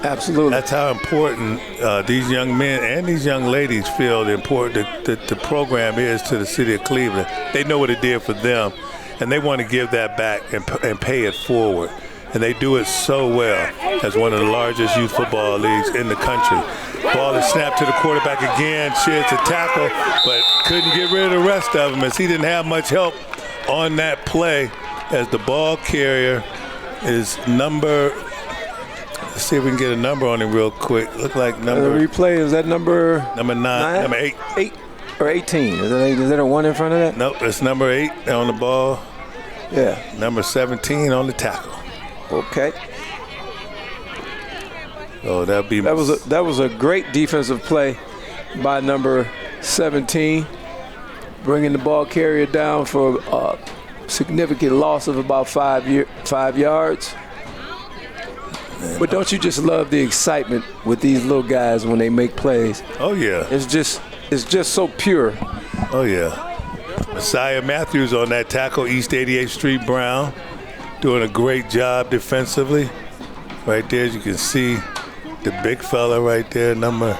Absolutely. That's how important these young men and these young ladies feel the important the program is to the city of Cleveland. They know what it did for them, and they want to give that back and pay it forward. And they do it so well as one of the largest youth football leagues in the country. Ball is snapped to the quarterback again, sheds a tackle, but couldn't get rid of the rest of them as he didn't have much help on that play, as the ball carrier is number, let's see if we can get a number on him real quick. Look like number. The replay, is that number 9? Number 8. 8 or 18. Is that a 1 in front of that? Nope, it's number 8 on the ball. Yeah. Number 17 on the tackle. Okay. So that was a great defensive play by number 17, bringing the ball carrier down for a significant loss of about 5 yards. But don't you just love the excitement with these little guys when they make plays? Oh yeah. It's just so pure. Oh yeah. Messiah Matthews on that tackle, East 88th Street Brown, doing a great job defensively. Right there, as you can see, the big fella right there, number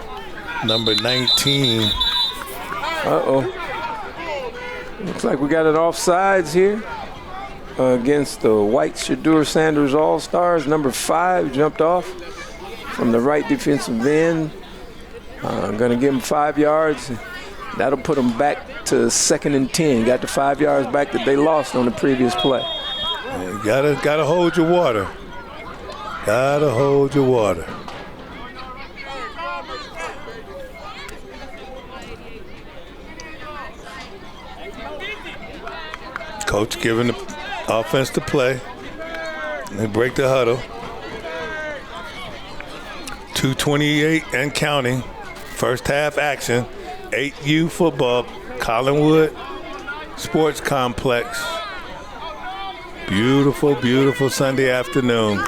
19. Looks like we got it offsides here against the white Shedeur Sanders All-Stars. Number 5 jumped off from the right defensive end. Going to give him 5 yards. That'll put them back to 2nd and 10. Got the 5 yards back that they lost on the previous play. Yeah, gotta hold your water. Gotta hold your water. Coach giving the offense to play. They break the huddle. 2:28 and counting. First half action. 8U football, Collinwood Sports Complex. Beautiful, beautiful Sunday afternoon.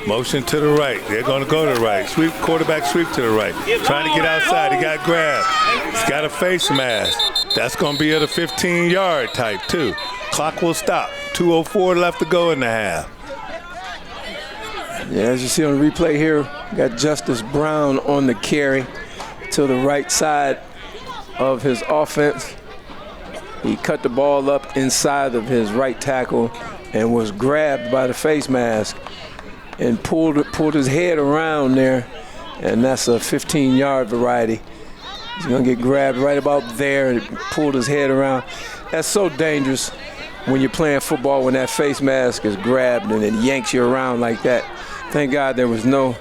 Motion to the right. They're going to go to the right. Sweep, quarterback sweep to the right. Trying to get outside. He got grabbed. He's got a face mask. That's going to be at a 15-yard type, too. Clock will stop. 2:04 left to go in the half. Yeah, as you see on the replay here, we got Justice Brown on the carry to the right side of his offense. He cut the ball up inside of his right tackle and was grabbed by the face mask and pulled his head around there, and that's a 15-yard variety. He's going to get grabbed right about there and pulled his head around. That's so dangerous when you're playing football, when that face mask is grabbed and it yanks you around like that. Thank God there was no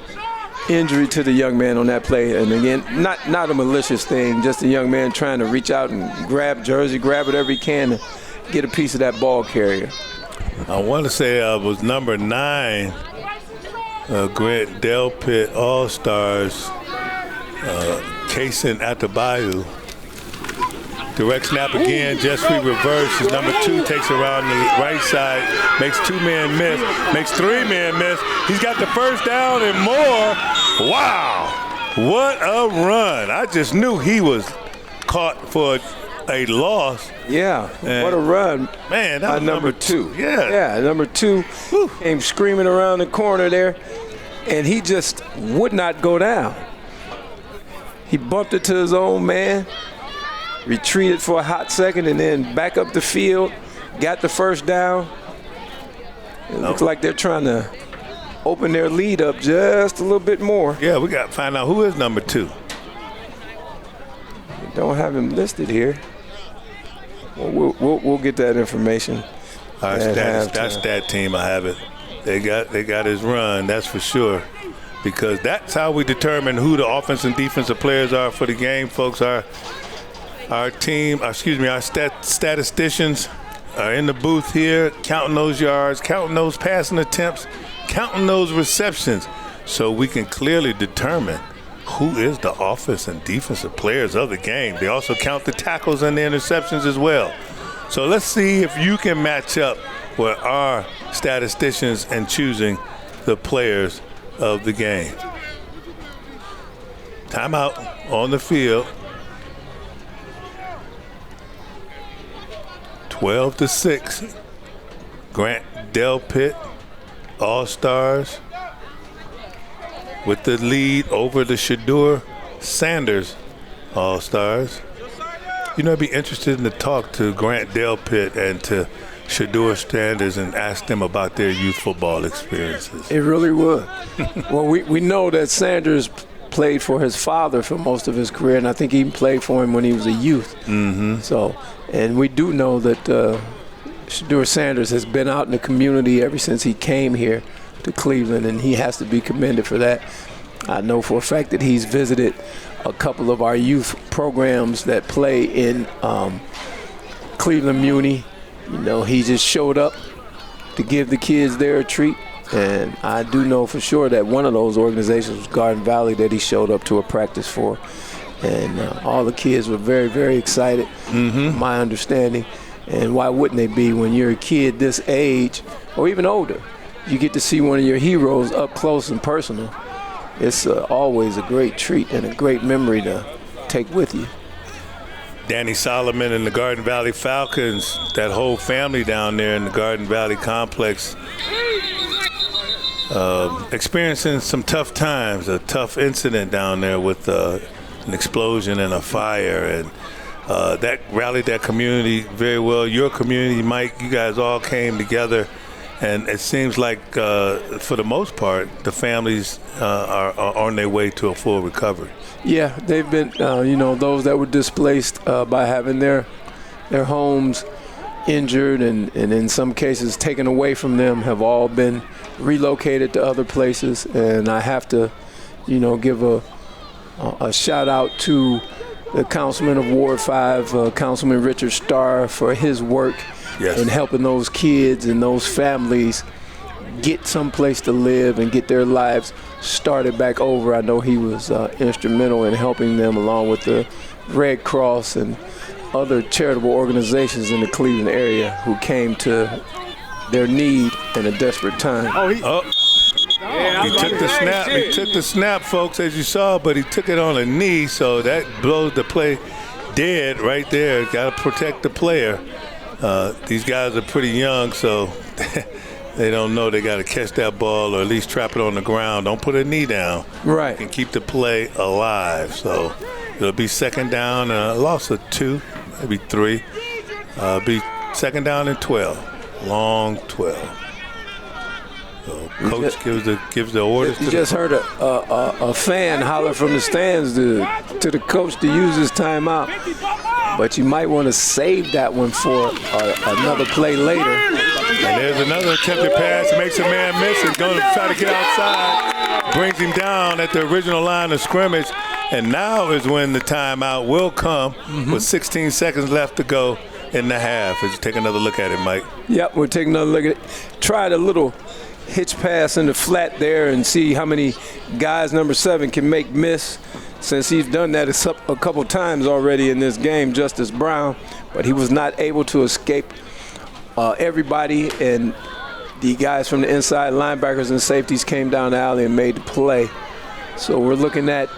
injury to the young man on that play. And again, not a malicious thing, just a young man trying to reach out and grab jersey, grab whatever he can to get a piece of that ball carrier. I want to say it was number 9, Grant Delpit All-Stars, Kaysen Atabayu. Direct snap again, jet sweep reverse. His number 2 takes around the right side, makes 2 men miss, makes 3 men miss. He's got the first down and more. Wow, what a run. I just knew he was caught for a loss. Yeah, what a run. Man, that was number 2. Yeah, number 2 came screaming around the corner there, and he just would not go down. He bumped it to his own man, retreated for a hot second, and then back up the field, got the first down. It looks like they're trying to open their lead up just a little bit more. Yeah, we got to find out who is number 2. We don't have him listed here. We'll get that information. Our stat team, I have it. They got his run, that's for sure. Because that's how we determine who the offense and defensive players are for the game, folks. Our statisticians are in the booth here, counting those yards, counting those passing attempts, counting those receptions, so we can clearly determine who is the offense and defensive players of the game. They also count the tackles and the interceptions as well. So let's see if you can match up with our statisticians in choosing the players of the game. Timeout on the field. 12-6. Grant Delpit All-Stars with the lead over the Shadur Sanders All-Stars. You know, I'd be interested in to talk to Grant Delpit and to Shadur Sanders and ask them about their youth football experiences. It really would. Well, we know that Sanders played for his father for most of his career, and I think he even played for him when he was a youth. Mm-hmm. So, and we do know that Shadur Sanders has been out in the community ever since he came here to Cleveland, and he has to be commended for that. I know for a fact that he's visited a couple of our youth programs that play in Cleveland Muny. You know, he just showed up to give the kids there a treat. And I do know for sure that one of those organizations was Garden Valley that he showed up to a practice for. And all the kids were very, very excited, my understanding. And why wouldn't they be when you're a kid this age or even older? You get to see one of your heroes up close and personal. It's always a great treat and a great memory to take with you. Danny Solomon and the Garden Valley Falcons, that whole family down there in the Garden Valley complex, experiencing some tough times, a tough incident down there with an explosion and a fire, and that rallied that community very well. Your community, Mike, you guys all came together, and it seems like for the most part, the families are on their way to a full recovery. Yeah, they've been, those that were displaced by having their homes injured and in some cases taken away from them have all been relocated to other places. And I have to, give a shout out to the councilman of Ward 5, Councilman Richard Starr, for his work in helping those kids and those families get someplace to live and get their lives started back over. I know he was instrumental in helping them, along with the Red Cross and other charitable organizations in the Cleveland area who came to their need in a desperate time. He took the snap. He took the snap, folks, as you saw, but he took it on a knee, so that blows the play dead right there. Got to protect the player. These guys are pretty young, so they don't know they got to catch that ball or at least trap it on the ground. Don't put a knee down. Right. And keep the play alive. So it'll be second down, a loss of 2, maybe 3. Be second down and 12. Long 12. So coach gives the orders. You just heard a fan holler from the stands to the coach to use his timeout. But you might want to save that one for another play later. And there's another attempted pass. Makes a man miss. He's going to try to get outside. Brings him down at the original line of scrimmage. And now is when the timeout will come with 16 seconds left to go in the half. Let's take another look at it, Mike. Yep, we'll take another look at it. Tried a little hitch pass in the flat there and see how many guys number 7 can make miss, since he's done that a couple times already in this game, Justice Brown, but he was not able to escape everybody, and the guys from the inside linebackers and safeties came down the alley and made the play. So we're looking at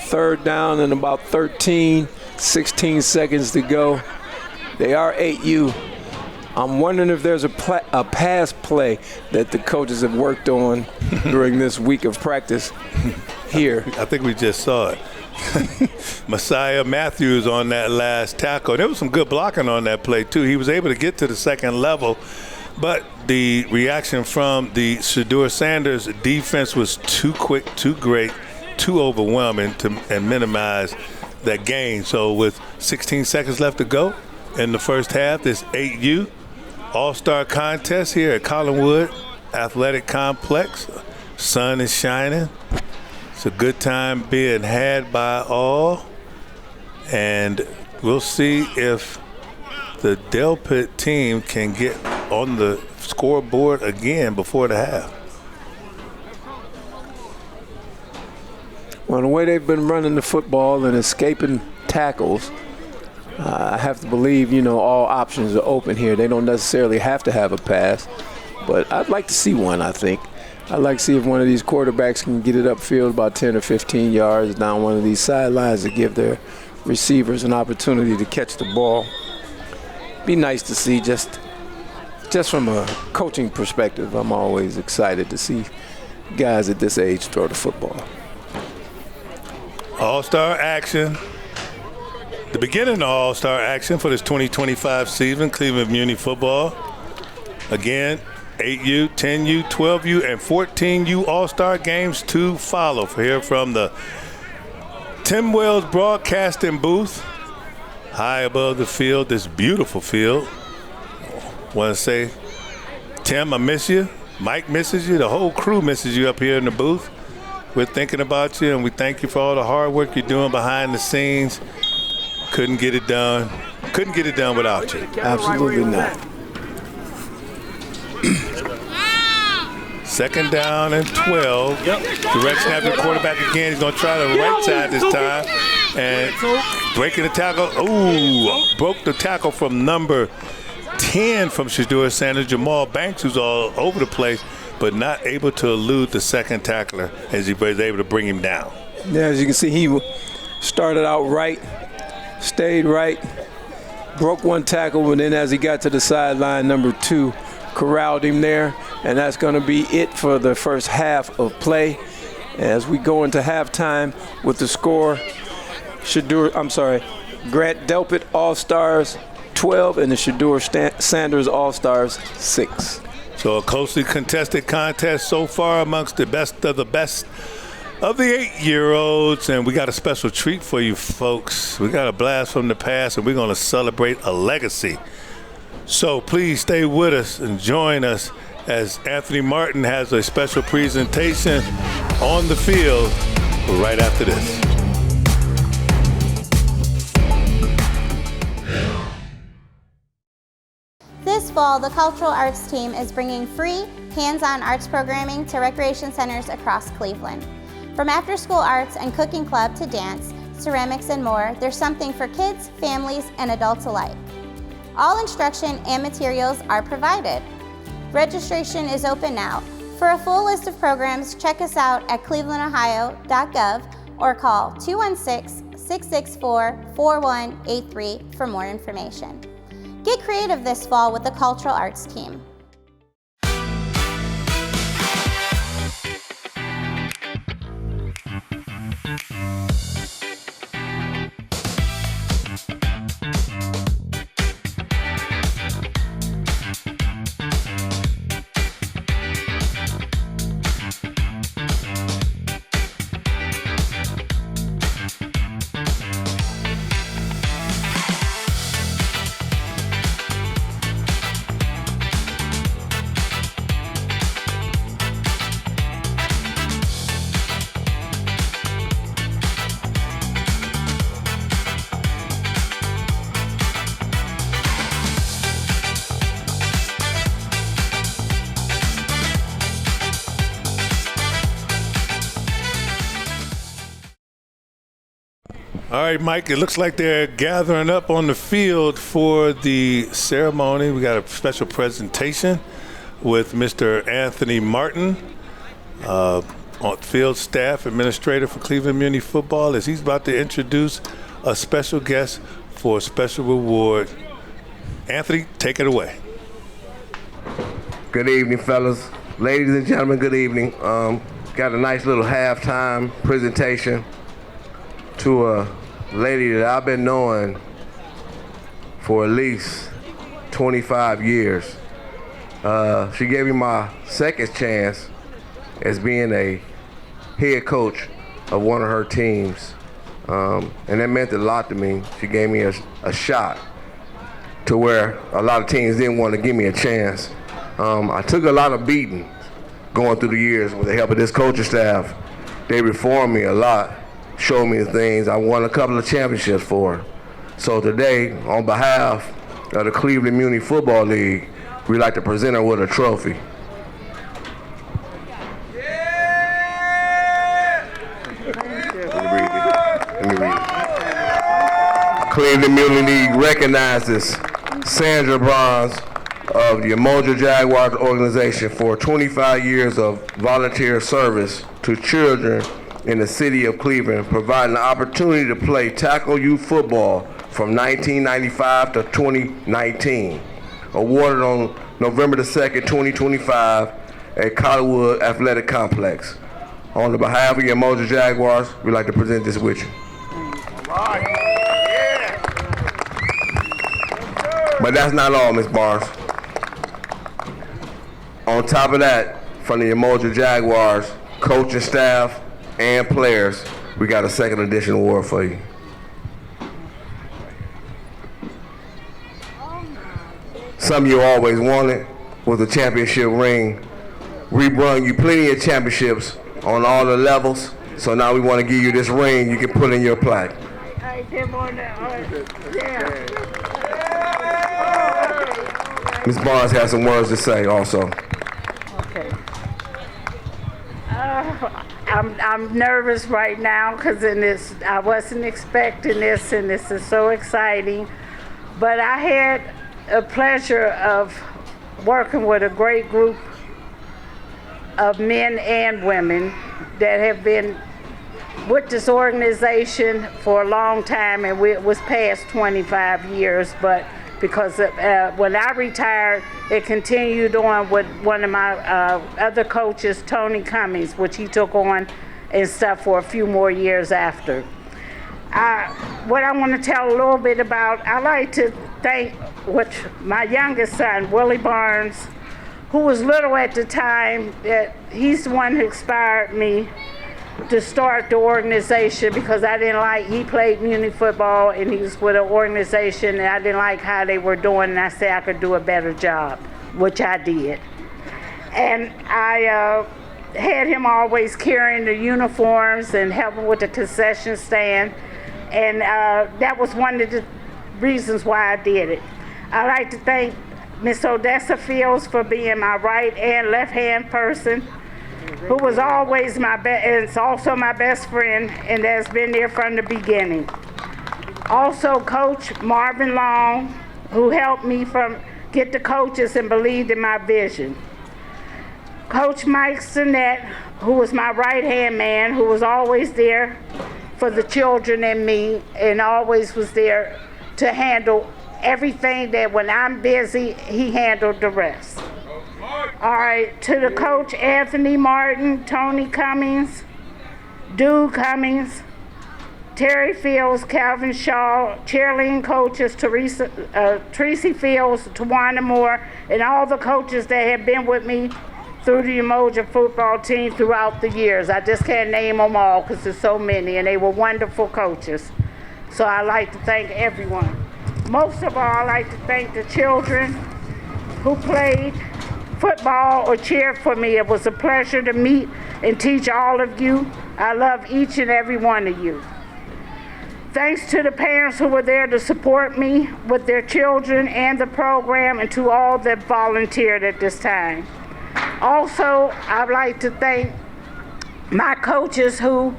third down and about 16 seconds to go. They are 8U. I'm wondering if there's a pass play that the coaches have worked on during this week of practice here. I think we just saw it. Messiah Matthews on that last tackle. There was some good blocking on that play, too. He was able to get to the second level, but the reaction from the Shedeur Sanders defense was too quick, too great, too overwhelming and minimize that gain. So with 16 seconds left to go in the first half, this 8U All-Star contest here at Collinwood Athletic Complex. Sun is shining. It's a good time being had by all. And we'll see if the Delpit team can get on the scoreboard again before the half. Well, the way they've been running the football and escaping tackles, I have to believe, all options are open here. They don't necessarily have to have a pass, but I'd like to see one, I think. I'd like to see if one of these quarterbacks can get it upfield about 10 or 15 yards down one of these sidelines to give their receivers an opportunity to catch the ball. Be nice to see, just from a coaching perspective. I'm always excited to see guys at this age throw the football. All-Star action. The beginning of All-Star action for this 2025 season, Cleveland Muny football. Again, 8U, 10U, 12U, and 14U All-Star games to follow. Here from the Tim Wells broadcasting booth, high above the field, this beautiful field. Want to say, Tim, I miss you. Mike misses you. The whole crew misses you up here in the booth. We're thinking about you, and we thank you for all the hard work you're doing behind the scenes. Couldn't get it done. Couldn't get it done without you. Absolutely not. Second down and 12. Direction after the quarterback again. He's going to try the right side this time. And breaking the tackle. Ooh, broke the tackle from number 10 from Shedeur Sanders, Jamal Banks, who's all over the place, but not able to elude the second tackler as he was able to bring him down. Yeah, as you can see, he started out right, stayed right, broke one tackle, but then as he got to the sideline, number 2 corralled him there, and that's going to be it for the first half of play. As we go into halftime with the score, Grant Delpit All-Stars 12 and the Shedeur Sanders All-Stars 6. So a closely contested contest so far amongst the best of the 8-year-olds, and we got a special treat for you folks. We got a blast from the past, and we're going to celebrate a legacy. So please stay with us and join us as Anthony Martin has a special presentation on the field right after this. fall, the Cultural Arts team is bringing free, hands-on arts programming to recreation centers across Cleveland. From after-school arts and cooking club to dance, ceramics, and more, there's something for kids, families, and adults alike. All instruction and materials are provided. Registration is open now. For a full list of programs, check us out at clevelandohio.gov or call 216-664-4183 for more information. Get creative this fall with the Cultural Arts team. All right, Mike, it looks like they're gathering up on the field for the ceremony. We got a special presentation with Mr. Anthony Martin, on field staff administrator for Cleveland Muny football, as he's about to introduce a special guest for a special reward. Anthony, take it away. Good evening, fellas. Ladies and gentlemen, good evening. Got a nice little halftime presentation to a lady that I've been knowing for at least 25 years. She gave me my second chance as being a head coach of one of her teams. And that meant a lot to me. She gave me a shot to where a lot of teams didn't want to give me a chance. I took a lot of beating going through the years with the help of this coaching staff. They reformed me a lot, showed me the things. I won a couple of championships for her. So today, on behalf of the Cleveland Muny Football League, we'd like to present her with a trophy. Let me read it. Cleveland Muny League recognizes Sandra Bronze of the Umoja Jaguars organization for 25 years of volunteer service to children in the city of Cleveland, providing the opportunity to play tackle youth football from 1995 to 2019. Awarded on November the 2nd, 2025 at Collinwood Athletic Complex. On the behalf of the Umoja Jaguars, we'd like to present this with you. But that's not all, Ms. Barnes. On top of that, from the Umoja Jaguars, coaching staff, and players, we got a second edition award for you. Something you always wanted was a championship ring. We brung you plenty of championships on all the levels, so now we want to give you this ring you can put in your plaque. Ms. Barnes has some words to say also. Okay. I'm nervous right now because I wasn't expecting this, and this is so exciting. But I had a pleasure of working with a great group of men and women that have been with this organization for a long time, and it was past 25 years, but because when I retired, it continued on with one of my other coaches, Tony Cummings, which he took on and stuff for a few more years after. What I want to tell a little bit about, I like to thank my youngest son, Willie Barnes, who was little at the time, that he's the one who inspired me to start the organization, because he played Muny football and he was with an organization and I didn't like how they were doing, and I said I could do a better job, which I did. And I had him always carrying the uniforms and helping with the concession stand, and that was one of the reasons why I did it. I'd like to thank Miss Odessa Fields for being my right and left hand person, who was always my best, and it's also my best friend, and has been there from the beginning. Also, Coach Marvin Long, who helped me get the coaches and believed in my vision. Coach Mike Sinnett, who was my right-hand man, who was always there for the children and me, and always was there to handle everything that when I'm busy, he handled the rest. All right, to the coach Anthony Martin, Tony Cummings, Dude Cummings, Terry Fields, Calvin Shaw, cheerleading coaches Tracy Fields, Tawana Moore, and all the coaches that have been with me through the Umoja football team throughout the years. I just can't name them all because there's so many, and they were wonderful coaches. So I'd like to thank everyone. Most of all, I'd like to thank the children who played football or cheered for me. It was a pleasure to meet and teach all of you. I love each and every one of you. Thanks to the parents who were there to support me with their children and the program, and to all that volunteered at this time. Also, I'd like to thank my coaches who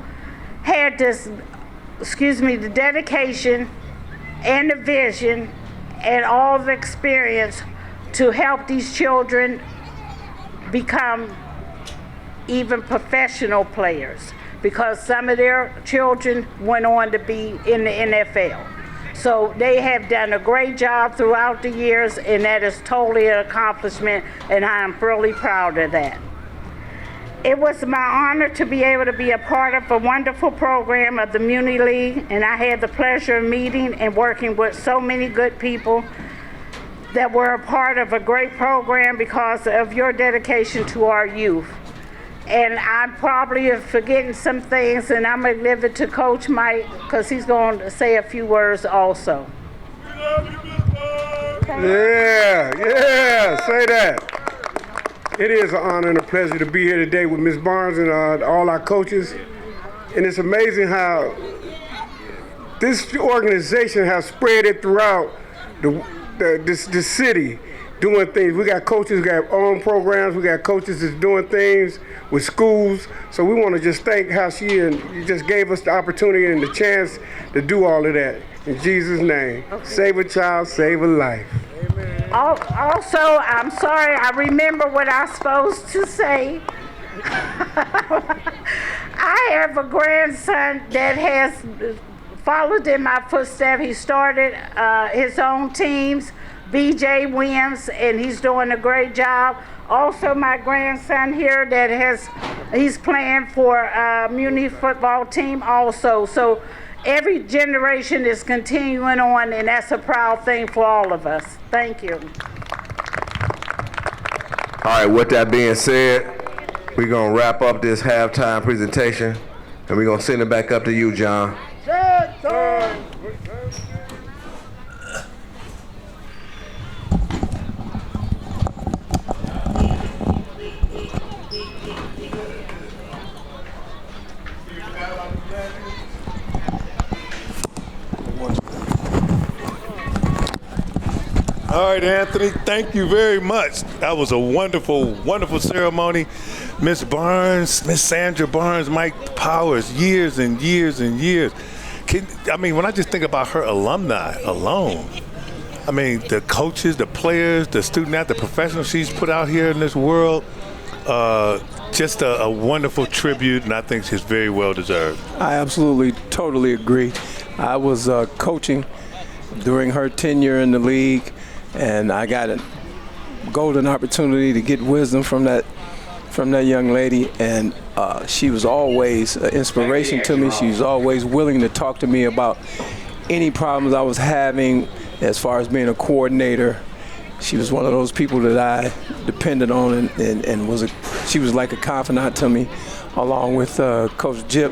had the dedication and the vision and all the experience to help these children become even professional players, because some of their children went on to be in the NFL. So they have done a great job throughout the years, and that is totally an accomplishment, and I am really proud of that. It was my honor to be able to be a part of a wonderful program of the Muny League, and I had the pleasure of meeting and working with so many good people that were a part of a great program because of your dedication to our youth. And I'm probably forgetting some things, and I'm going to give it to Coach Mike because he's going to say a few words also. Yeah, say that. It is an honor and a pleasure to be here today with Ms. Barnes and all our coaches. And it's amazing how this organization has spread it throughout the city, doing things. We got coaches who got own programs. We got coaches that's doing things with schools. So we want to just thank how she just gave us the opportunity and the chance to do all of that. In Jesus' name, okay. Save a child, save a life. Amen. Also, I'm sorry, I remember what I was supposed to say. I have a grandson that has followed in my footsteps. He started his own teams, BJ Williams, and he's doing a great job. Also, my grandson here he's playing for Muny football team also. So every generation is continuing on, and that's a proud thing for all of us. Thank you. All right, with that being said, we're going to wrap up this halftime presentation, and we're going to send it back up to you, John. All right, Anthony, thank you very much. That was a wonderful, wonderful ceremony. Miss Barnes, Miss Sandra Barnes, Mike Powers, years and years and years. When I just think about her alumni alone, the coaches, the players, the student athletes, the professionals she's put out here in this world, just a wonderful tribute, and I think she's very well deserved. I absolutely, totally agree. I was coaching during her tenure in the league, and I got a golden opportunity to get wisdom from that young lady, and she was always an inspiration to me. She was always willing to talk to me about any problems I was having as far as being a coordinator. She was one of those people that I depended on, and she was like a confidant to me, along with Coach Jip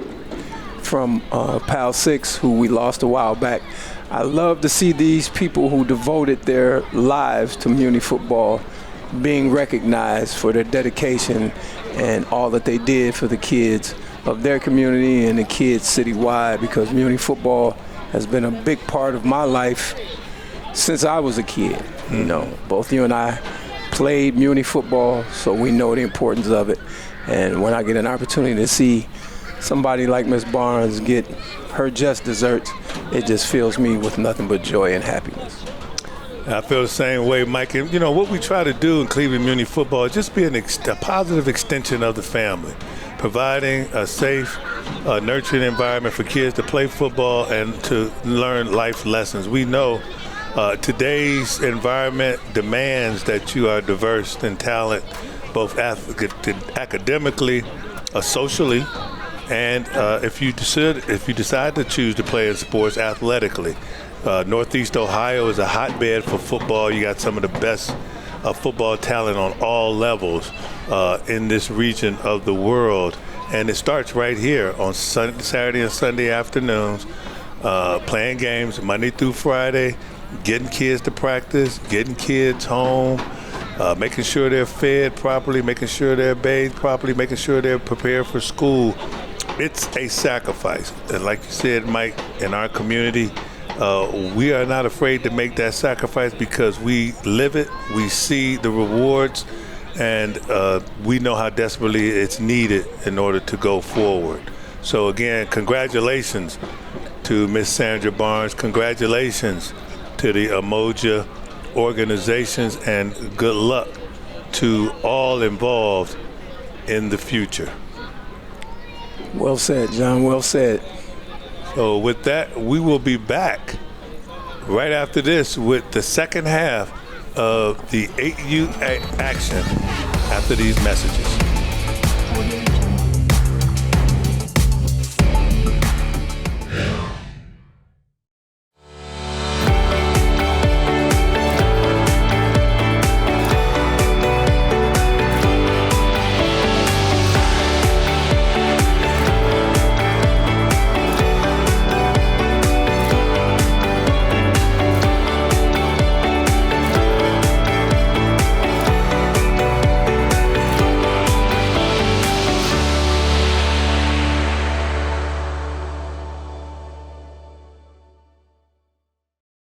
from PAL 6, who we lost a while back. I love to see these people who devoted their lives to Muny football being recognized for their dedication and all that they did for the kids of their community and the kids citywide, because Muny football has been a big part of my life since I was a kid. You know, both you and I played Muny football, so we know the importance of it. And when I get an opportunity to see somebody like Miss Barnes get her just desserts, it just fills me with nothing but joy and happiness. I feel the same way, Mike. And, you know, what we try to do in Cleveland Muny football is just be a positive extension of the family, providing a safe, nurturing environment for kids to play football and to learn life lessons. We know today's environment demands that you are diverse in talent, both academically, socially, and if you decide to choose to play in sports, athletically. Northeast Ohio is a hotbed for football. You got some of the best football talent on all levels in this region of the world. And it starts right here on Saturday and Sunday afternoons, playing games Monday through Friday, getting kids to practice, getting kids home, making sure they're fed properly, making sure they're bathed properly, making sure they're prepared for school. It's a sacrifice. And like you said, Mike, in our community, we are not afraid to make that sacrifice because we live it, we see the rewards, and we know how desperately it's needed in order to go forward. So again, congratulations to Miss Sandra Barnes. Congratulations to the Umoja organizations, and good luck to all involved in the future. Well said, John, well said. So with that, we will be back right after this with the second half of the 8U action after these messages.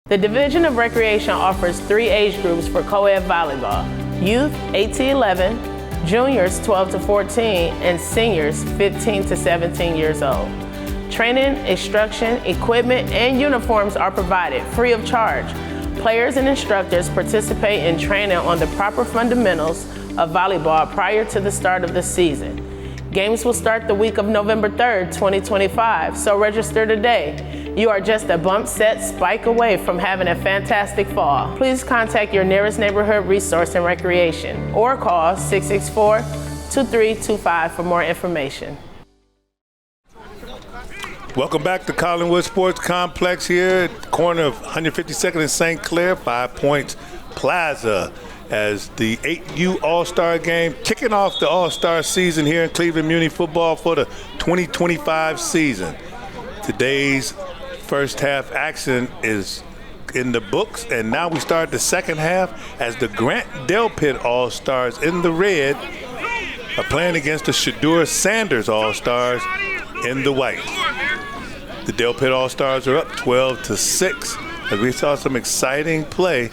The Division of Recreation offers 3 age groups for co-ed volleyball: youth 8 to 11, juniors 12 to 14, and seniors 15 to 17 years old. Training, instruction, equipment, and uniforms are provided free of charge. Players and instructors participate in training on the proper fundamentals of volleyball prior to the start of the season. Games will start the week of November 3rd, 2025, so register today. You are just a bump set spike away from having a fantastic fall. Please contact your nearest neighborhood resource and recreation or call 664-2325 for more information. Welcome back to Collinwood Sports Complex here at the corner of 152nd and St. Clair, 5 Points Plaza, as the 8U All-Star Game, kicking off the All-Star season here in Cleveland Muny football for the 2025 season. Today's first half action is in the books, and now we start the second half as the Grant Delpit All-Stars in the red are playing against the Shadur Sanders All-Stars in the white. The Delpit All-Stars are up 12-6 as we saw some exciting play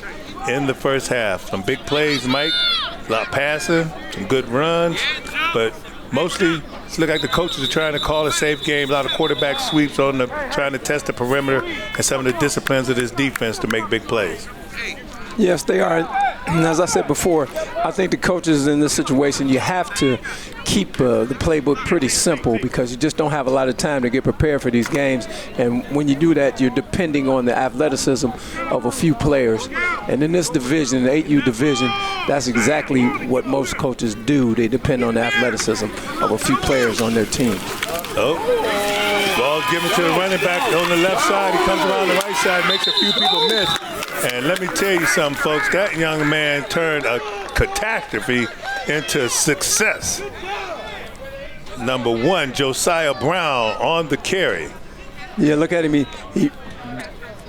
in the first half. Some big plays, Mike, a lot of passing, some good runs, but mostly it's look like the coaches are trying to call a safe game, a lot of quarterback sweeps on trying to test the perimeter and some of the disciplines of this defense to make big plays. Yes, they are. And as I said before, I think the coaches in this situation, you have to keep the playbook pretty simple because you just don't have a lot of time to get prepared for these games. And when you do that, you're depending on the athleticism of a few players. And in this division, the 8U division, that's exactly what most coaches do. They depend on the athleticism of a few players on their team. Oh, ball given to the running back on the left side. He comes around the right side, makes a few people miss. And let me tell you something, folks. That young man turned a catastrophe into success. Number 1, Josiah Brown on the carry. Yeah, look at him. He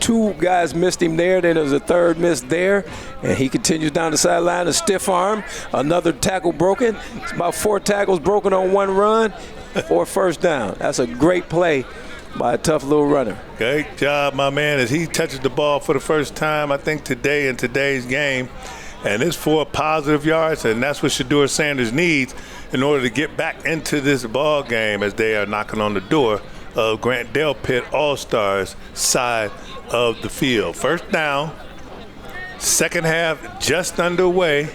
2 guys missed him there. Then there's a third miss there. And he continues down the sideline, a stiff arm. Another tackle broken. It's about 4 tackles broken on 1 run for a first down. That's a great play by a tough little runner. Great job, my man, as he touches the ball for the first time, I think, today in today's game. And it's 4 positive yards, and that's what Shedeur Sanders needs in order to get back into this ball game as they are knocking on the door of Grant Delpit All-Stars side of the field. First down, second half just underway.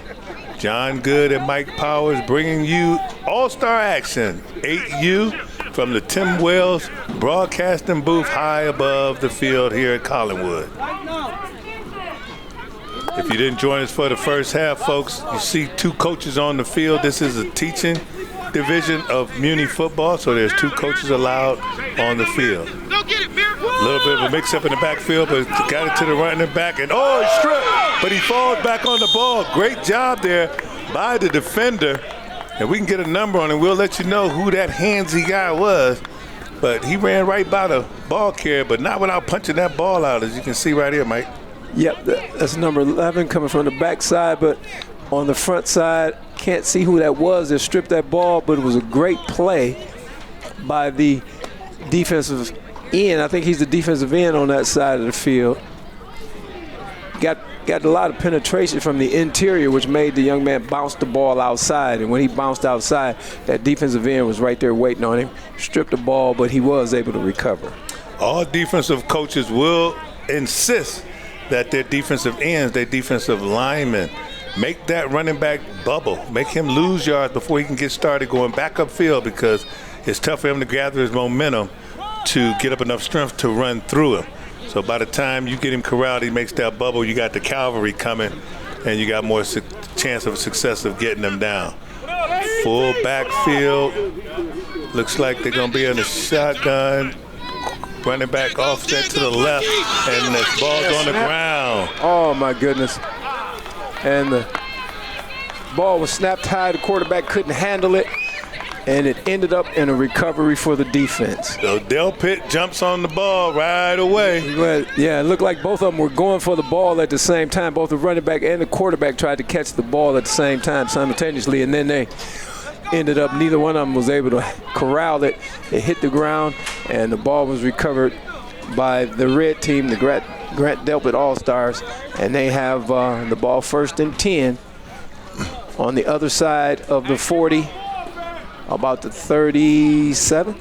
John Good and Mike Powers bringing you All-Star action. 8U from the Tim Wells broadcasting booth high above the field here at Collinwood. If you didn't join us for the first half, folks, you see 2 coaches on the field. This is a teaching division of Muny football, so there's 2 coaches allowed on the field. A little bit of a mix-up in the backfield, but got it to the running back, and he stripped, but he falls back on the ball. Great job there by the defender, and we can get a number on it. We'll let you know who that handsy guy was, but he ran right by the ball carrier, but not without punching that ball out, as you can see right here, Mike. Yep, that's number 11 coming from the backside, but on the front side, can't see who that was that stripped that ball, but it was a great play by the defensive end. I think he's the defensive end on that side of the field. Got a lot of penetration from the interior, which made the young man bounce the ball outside. And when he bounced outside, that defensive end was right there waiting on him. Stripped the ball, but he was able to recover. All defensive coaches will insist that their defensive ends, their defensive linemen, make that running back bubble. Make him lose yards before he can get started going back upfield, because it's tough for him to gather his momentum to get up enough strength to run through him. So by the time you get him corralled, he makes that bubble, you got the cavalry coming, and you got more chance of success of getting them down. Full backfield. Looks like they're going to be in the shotgun. Running back offset to the left, and the ball's on the ground. Oh, my goodness. And the ball was snapped high. The quarterback couldn't handle it, and it ended up in a recovery for the defense. So Delpit jumps on the ball right away. Well, yeah, it looked like both of them were going for the ball at the same time. Both the running back and the quarterback tried to catch the ball at the same time simultaneously, and then they ended up, neither one of them was able to corral it. It hit the ground, and the ball was recovered by the red team, the Grant Delpit All-Stars, and they have the ball 1st and 10 on the other side of the 40, about the 37.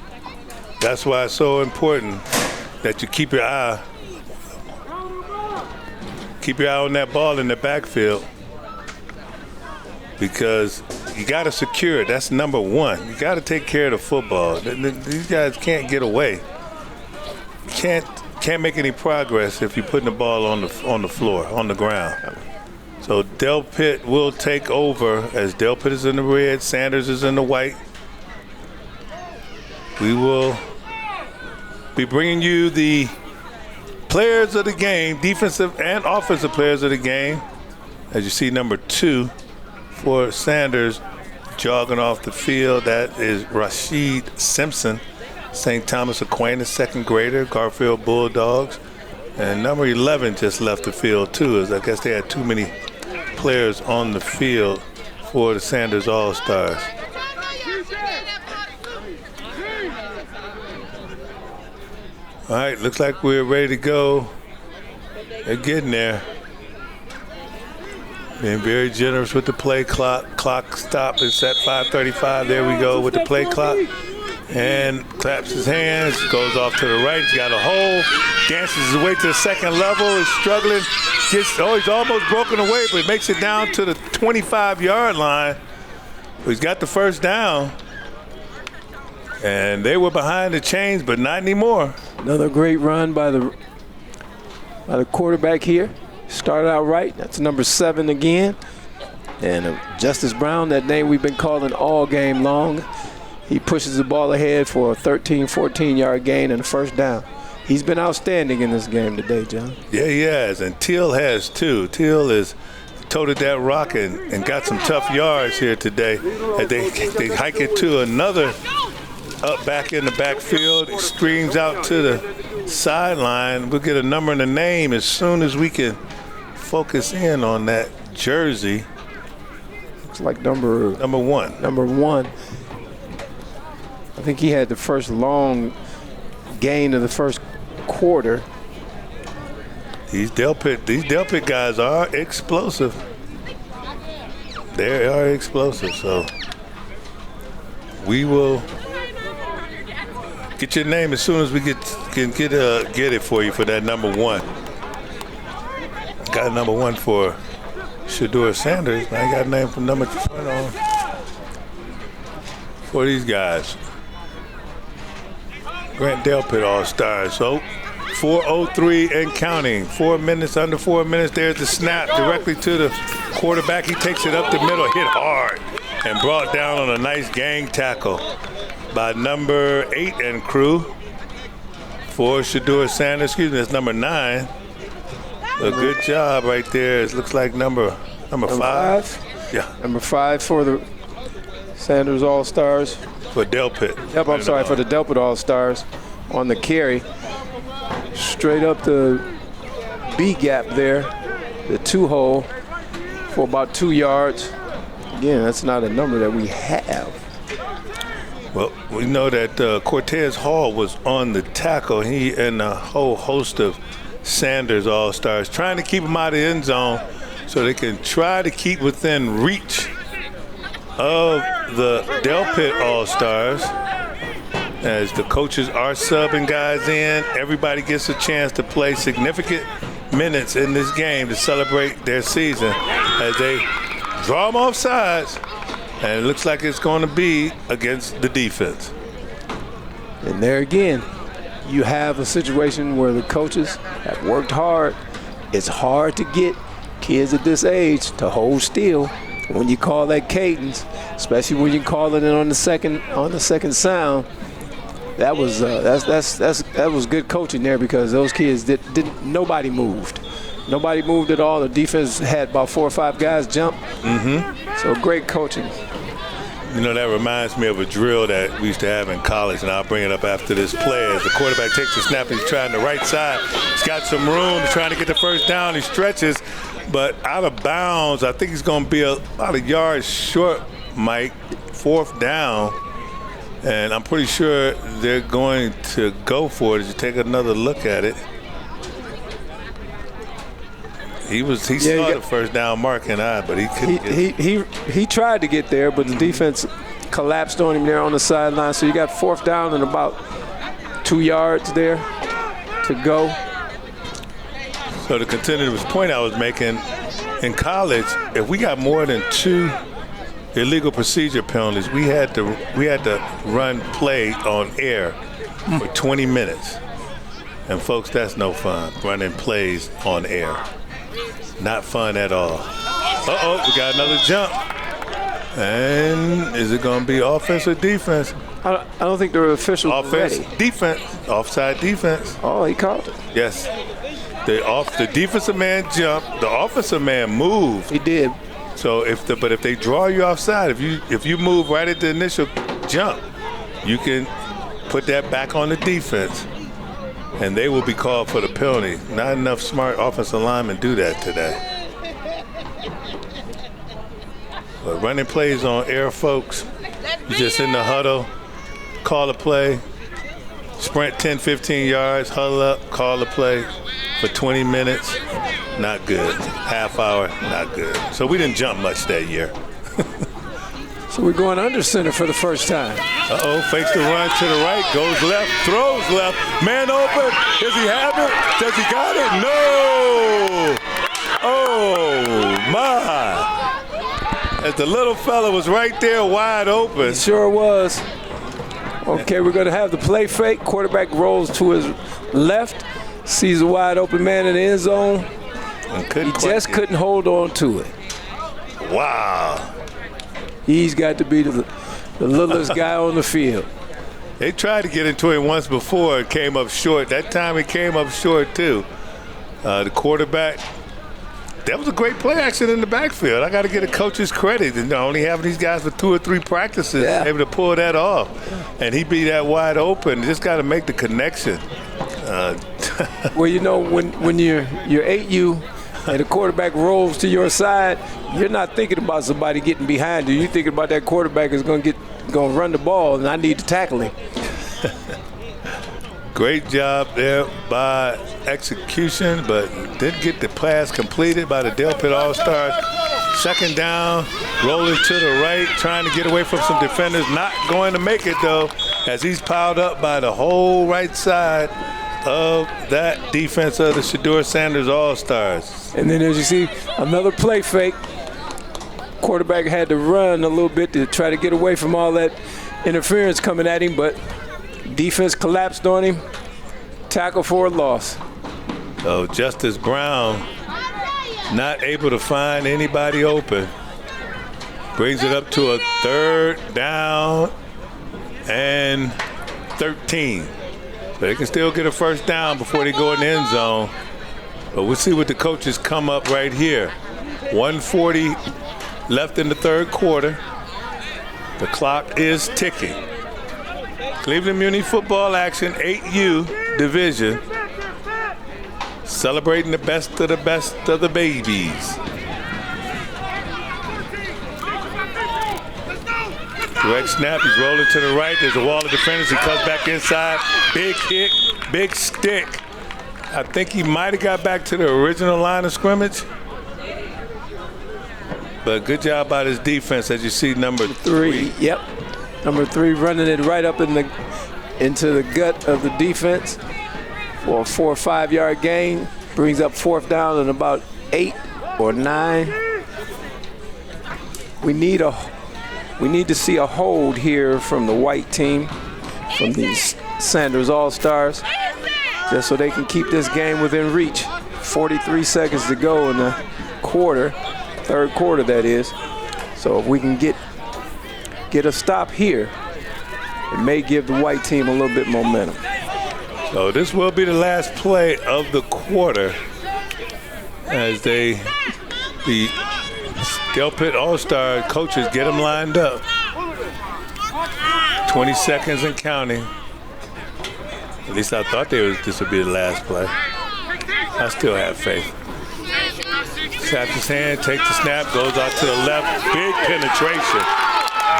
That's why it's so important that you keep your eye on that ball in the backfield, because you got to secure it. That's number 1. You got to take care of the football. These guys can't get away. Can't make any progress if you're putting the ball on the floor, on the ground. So Delpit will take over, as Delpit is in the red, Sanders is in the white. We will be bringing you the players of the game, defensive and offensive players of the game. As you see, number 2 for Sanders jogging off the field. That is Rashid Simpson, St. Thomas Aquinas, 2nd grader, Garfield Bulldogs. And number 11 just left the field too, as I guess they had too many players on the field for the Sanders All-Stars. All right, looks like we're ready to go. They're getting there. Being very generous with the play clock. Clock stop is at 5:35. There we go with the play clock. And claps his hands, goes off to the right. He's got a hole, dances his way to the 2nd level, is struggling. He's almost broken away, but makes it down to the 25-yard line. He's got the first down. And they were behind the chains, but not anymore. Another great run by the quarterback here. Started out right. That's number 7 again. And Justice Brown, that name we've been calling all game long. He pushes the ball ahead for a 13, 14-yard gain and a first down. He's been outstanding in this game today, John. Yeah, he has. And Teal has, too. Teal has toted that rock and got some tough yards here today. And they hike it to another up back in the backfield. It streams out to the sideline. We'll get a number and a name as soon as we can focus in on that jersey. Looks like number 1. Number 1. I think he had the first long gain of the first quarter. These Del Pitt guys are explosive. They are explosive, so we will get your name as soon as we can get it for you for that number 1. Got number 1 for Shedeur Sanders. I got a name for number 2 for these guys. Grant Del Pitt All-Stars. So 4:03 and counting. 4 minutes, under 4 minutes. There's the snap directly to the quarterback. He takes it up the middle, hit hard, and brought down on a nice gang tackle by number 8 and crew for Shedeur Sanders. Excuse me, that's number 9. A good job right there. It looks like number 5. Yeah. Number 5 for the Sanders All-Stars. For Del Pitt. Yep, I'm sorry, for the Del Pitt All-Stars on the carry. Straight up the B gap there, the 2-hole for about 2 yards. Again, that's not a number that we have. Well, we know that Cortez Hall was on the tackle. He and a whole host of Sanders All-Stars trying to keep him out of the end zone so they can try to keep within reach of the Del Pitt All-Stars. As the coaches are subbing guys in, everybody gets a chance to play significant minutes in this game to celebrate their season as they draw them off sides, and it looks like it's going to be against the defense. And there again, you have a situation where the coaches have worked hard. It's hard to get kids at this age to hold still when you call that cadence, especially when you call it in on the second sound. That was good coaching there, because those kids nobody moved. Nobody moved at all. The defense had about 4 or 5 guys jump. So great coaching. You know, that reminds me of a drill that we used to have in college, and I'll bring it up after this play. As the quarterback takes the snap, he's trying the right side. He's got some room, he's trying to get the first down. He stretches, but out of bounds. I think he's going to be about a yard short, Mike, 4th down. And I'm pretty sure they're going to go for it. As you take another look at it, he saw the first down mark and but he couldn't. He tried to get there, but the defense collapsed on him there on the sideline. So you got 4th down and about 2 yards there to go. So to continue this point I was making, in college, if we got more than 2 illegal procedure penalties, we had to run play on air for 20 minutes. And folks, that's no fun, running plays on air. Not fun at all. We got another jump. And is it going to be offense or defense? I don't think the officials offense, ready. Defense, offside defense. Oh, he called it. Yes. The defensive man jumped. The offensive man moved. He did. So if they draw you offside, if you move right at the initial jump, you can put that back on the defense, and they will be called for the penalty. Not enough smart offensive linemen do that today. But running plays on air, folks, you just in the huddle, call a play, sprint 10, 15 yards, huddle up, call a play for 20 minutes. Not good. Half hour, not good. So we didn't jump much that year. So we're going under center for the first time. Fakes the run to the right, goes left, throws left. Man open. Does he have it? Does he got it? No! Oh, my. As the little fella was right there wide open. He sure was. Okay, we're going to have the play fake. Quarterback rolls to his left, sees a wide open man in the end zone. He just couldn't hold on to it. Wow. He's got to be the littlest guy on the field. They tried to get into him once before. It came up short. That time it came up short, too. The quarterback, that was a great play action in the backfield. I got to get a coach's credit. And only having these guys for 2 or 3 practices, able to pull that off. And he be that wide open. Just got to make the connection. Well, you know, when you're 8U and the quarterback rolls to your side, you're not thinking about somebody getting behind you. You're thinking about that quarterback is going to run the ball, and I need to tackle him. Great job there by execution, but didn't get the pass completed by the Del Pitt All-Stars. Second down, rolling to the right, trying to get away from some defenders. Not going to make it, though, as he's piled up by the whole right side of that defense of the Shedeur Sanders All-Stars. And then as you see, another play fake. Quarterback had to run a little bit to try to get away from all that interference coming at him, but defense collapsed on him. Tackle for a loss. So Justice Brown not able to find anybody open. Brings it up to a third down and 13. So they can still get a first down before they go in the end zone. But we'll see what the coaches come up right here. 1:40 left in the third quarter. The clock is ticking. Cleveland Muny football action, 8U division. Celebrating the best of the babies. Direct snap, he's rolling to the right. There's a wall of defenders. He comes back inside. Big kick, big stick. I think he might have got back to the original line of scrimmage. But good job by his defense, as you see number 3. Yep. Number 3 running it right up into the gut of the defense for a 4 or 5 yard gain. Brings up fourth down and about 8 or 9. We need to see a hold here from the white team, from these Sanders All-Stars, just so they can keep this game within reach. 43 seconds to go in the quarter, third quarter that is. So if we can get a stop here, it may give the white team a little bit momentum. So this will be the last play of the quarter as the Del Pitt All-Star coaches get them lined up. 20 seconds and counting. At least I thought this would be the last play. I still have faith. Taps his hand, takes the snap, goes out to the left. Big penetration.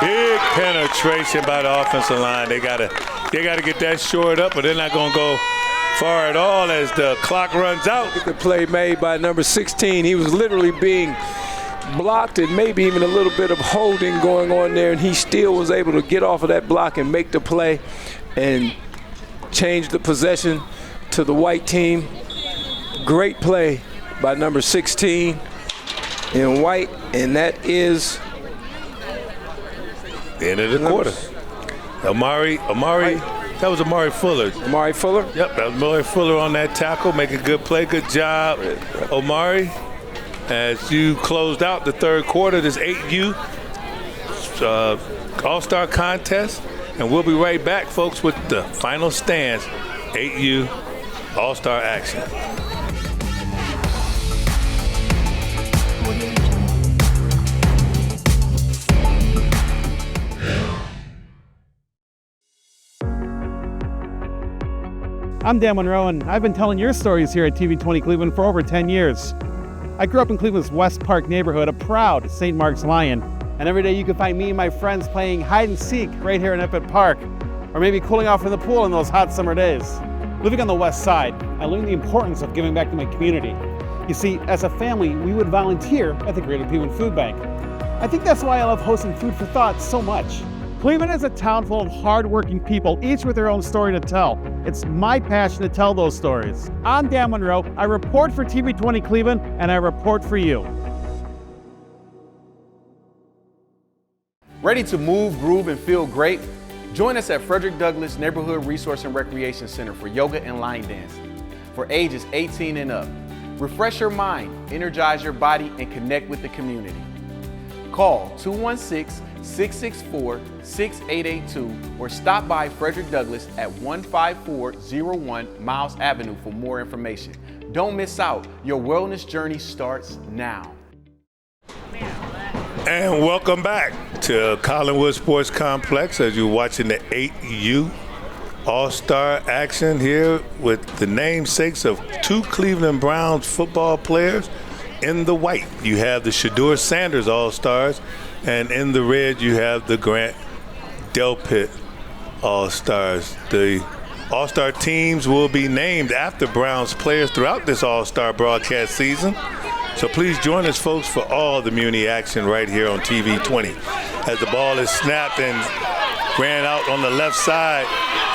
Big penetration by the offensive line. They gotta get that shored up, but they're not gonna go far at all as the clock runs out. The play made by number 16. He was literally being blocked and maybe even a little bit of holding going on there, and he still was able to get off of that block and make the play and change the possession to the white team. Great play by number 16 in white, and that is the end of the quarter. Amari, that was Amari Fuller. Amari Fuller? Yep, that was Amari Fuller on that tackle, making a good play. Good job, Omari. As you closed out the third quarter, this 8U All-Star contest. And we'll be right back, folks, with the final stands, 8U All-Star action. I'm Dan Monroe, and I've been telling your stories here at TV20 Cleveland for over 10 years. I grew up in Cleveland's West Park neighborhood, a proud St. Mark's Lion. And every day you can find me and my friends playing hide and seek right here in Eppett Park, or maybe cooling off in the pool in those hot summer days. Living on the West Side, I learned the importance of giving back to my community. You see, as a family, we would volunteer at the Greater Cleveland Food Bank. I think that's why I love hosting Food for Thought so much. Cleveland is a town full of hard-working people, each with their own story to tell. It's my passion to tell those stories. I'm Dan Monroe. I report for TV20 Cleveland, and I report for you. Ready to move, groove, and feel great? Join us at Frederick Douglass Neighborhood Resource and Recreation Center for yoga and line dancing for ages 18 and up. Refresh your mind, energize your body, and connect with the community. Call 216-664-6882 or stop by Frederick Douglass at 15401 Miles Avenue for more information. Don't miss out. Your wellness journey starts now. And welcome back to Collinwood Sports Complex as you're watching the 8U All-Star action here with the namesakes of 2 Cleveland Browns football players. In the white, you have the Shedeur Sanders All-Stars, and in the red, you have the Grant Del Pitt All-Stars. The All-Star teams will be named after Browns players throughout this All-Star broadcast season. So please join us, folks, for all the Muny action right here on TV 20. As the ball is snapped and ran out on the left side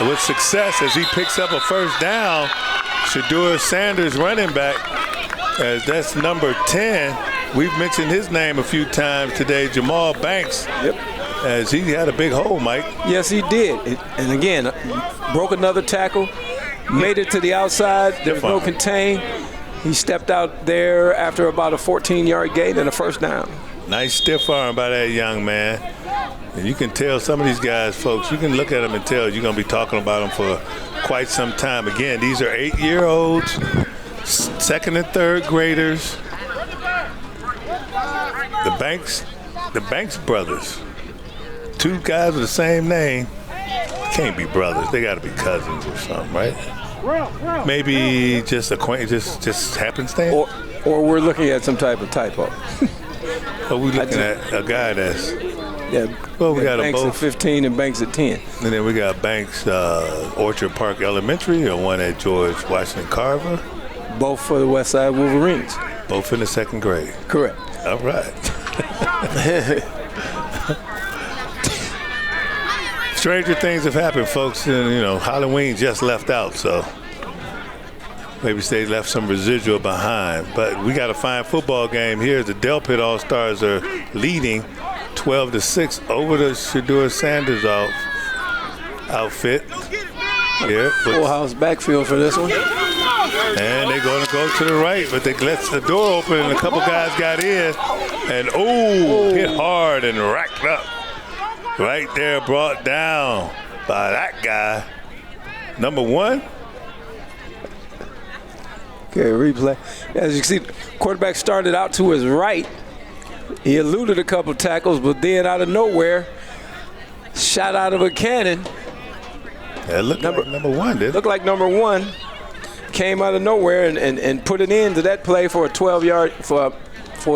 with success as he picks up a first down. Shedeur Sanders, running back, as that's number 10. We've mentioned his name a few times today, Jamal Banks. Yep. As he had a big hole, Mike. Yes, he did. And again, broke another tackle, made it to the outside. There was no contain. He stepped out there after about a 14-yard gain and a first down. Nice stiff arm by that young man. And you can tell some of these guys, folks, you can look at them and tell you're going to be talking about them for quite some time. Again, these are 8-year-olds, second and third graders. The Banks brothers. Two guys with the same name can't be brothers. They got to be cousins or something, right? Maybe just just happenstance. Or we're looking at some type of typo. Or we're looking at a guy that's. Yeah. Well, we got Banks both. at 15 and Banks at 10. And then we got Banks Orchard Park Elementary, or one at George Washington Carver. Both for the West Side Wolverines. Both in the second grade. Correct. All right. Stranger things have happened, folks. And, Halloween just left out, so maybe they left some residual behind. But we got a fine football game here. The Del Pitt All-Stars are leading 12-6 over the Shedeur Sanders outfit. Yeah, full house backfield for this one. And they're going to go to the right, but they left the door open and a couple guys got in. And, hit hard and racked up. Right there, brought down by that guy. Number 1. Okay, replay. As you can see, quarterback started out to his right. He eluded a couple tackles, but then out of nowhere, shot out of a cannon. That looked like number 1, didn't it? Looked like number 1 came out of nowhere and put it into that play for a 12-yard, for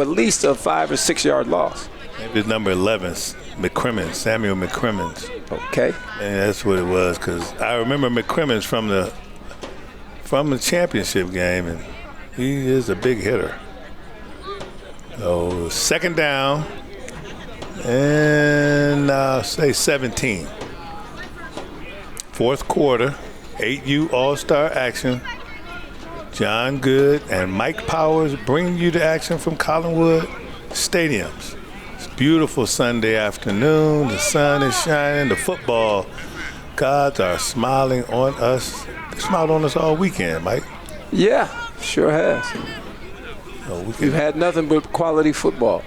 at least a 5 or 6 yard loss. Maybe it's number 11, Samuel McCrimmons. Okay. And that's what it was, because I remember McCrimmons from the championship game, and he is a big hitter. So second down, and say 17. Fourth quarter, 8U All-Star action. John Good and Mike Powers bringing you the action from Collinwood Stadiums. It's a beautiful Sunday afternoon. The sun is shining. The football gods are smiling on us. They smiled on us all weekend, Mike. Yeah, sure has. We've had nothing but quality football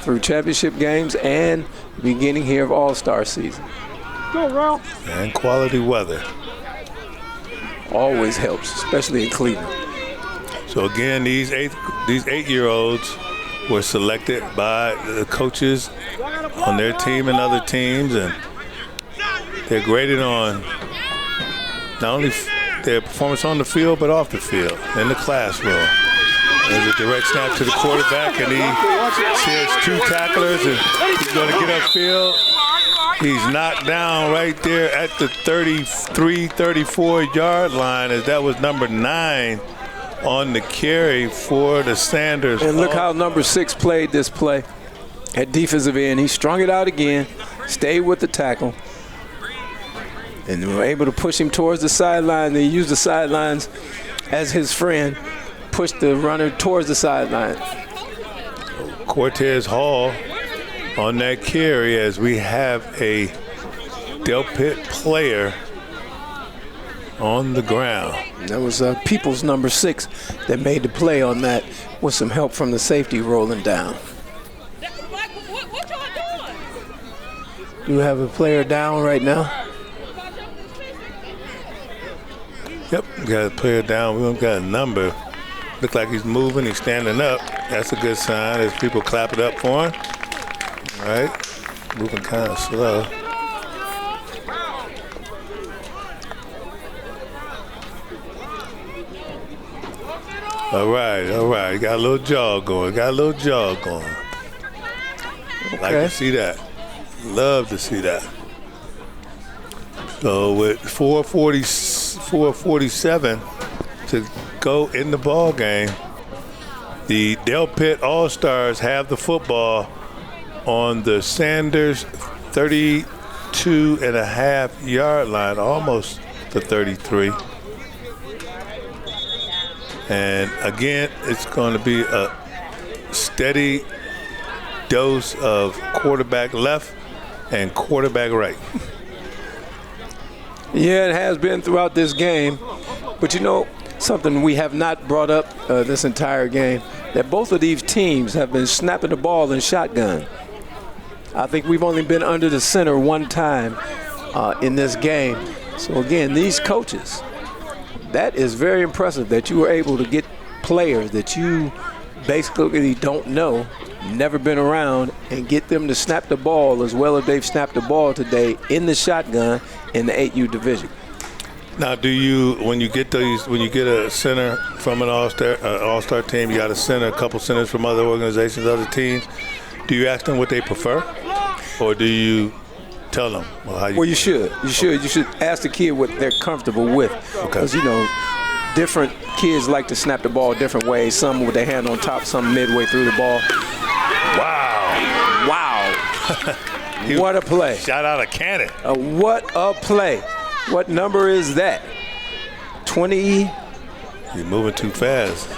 through championship games and beginning here of All-Star season. Go, Ralph. And quality weather. Always helps, especially in Cleveland. So again, these 8-year-olds were selected by the coaches on their team and other teams, and they're graded on not only their performance on the field, but off the field, in the classroom. There's a direct snap to the quarterback, and he has 2 tacklers, and he's going to get upfield. He's knocked down right there at the 33, 34-yard line, as that was number 9 on the carry for the Sanders. And look how number 6 played this play at defensive end. He strung it out again, stayed with the tackle, and they were able to push him towards the sideline. They used the sidelines as his friend, pushed the runner towards the sideline. Cortez Hall on that carry, as we have a Del Pitt player on the ground. That was Peoples, number 6, that made the play on that with some help from the safety rolling down. You have a player down right now? Yep, we got a player down. We don't got a number. Look like he's moving, he's standing up. That's a good sign as people clap it up for him. All right, moving kind of slow. All right. Got a little jog going. Okay. Like to see that. Love to see that. So with 4:40 4:47 to go in the ball game. The Del Pitt All-Stars have the football on the Sanders 32.5-yard line, almost the 33. And again, it's going to be a steady dose of quarterback left and quarterback right. Yeah, it has been throughout this game. But you know, something we have not brought up this entire game, that both of these teams have been snapping the ball in shotgun. I think we've only been under the center one time in this game. So again, these coaches, that is very impressive that you were able to get players that you basically don't know, never been around, and get them to snap the ball as well as they've snapped the ball today in the shotgun in the 8U division. Now, do you, when you get a center from an all-star team, you got a center, a couple centers from other organizations, other teams, do you ask them what they prefer, or do you tell them? Well, you should. You should ask the kid what they're comfortable with, because you know, different kids like to snap the ball different ways. Some with their hand on top, some midway through the ball. Wow! What a play! Shot out a cannon. What a play! What number is that? 20. You're moving too fast.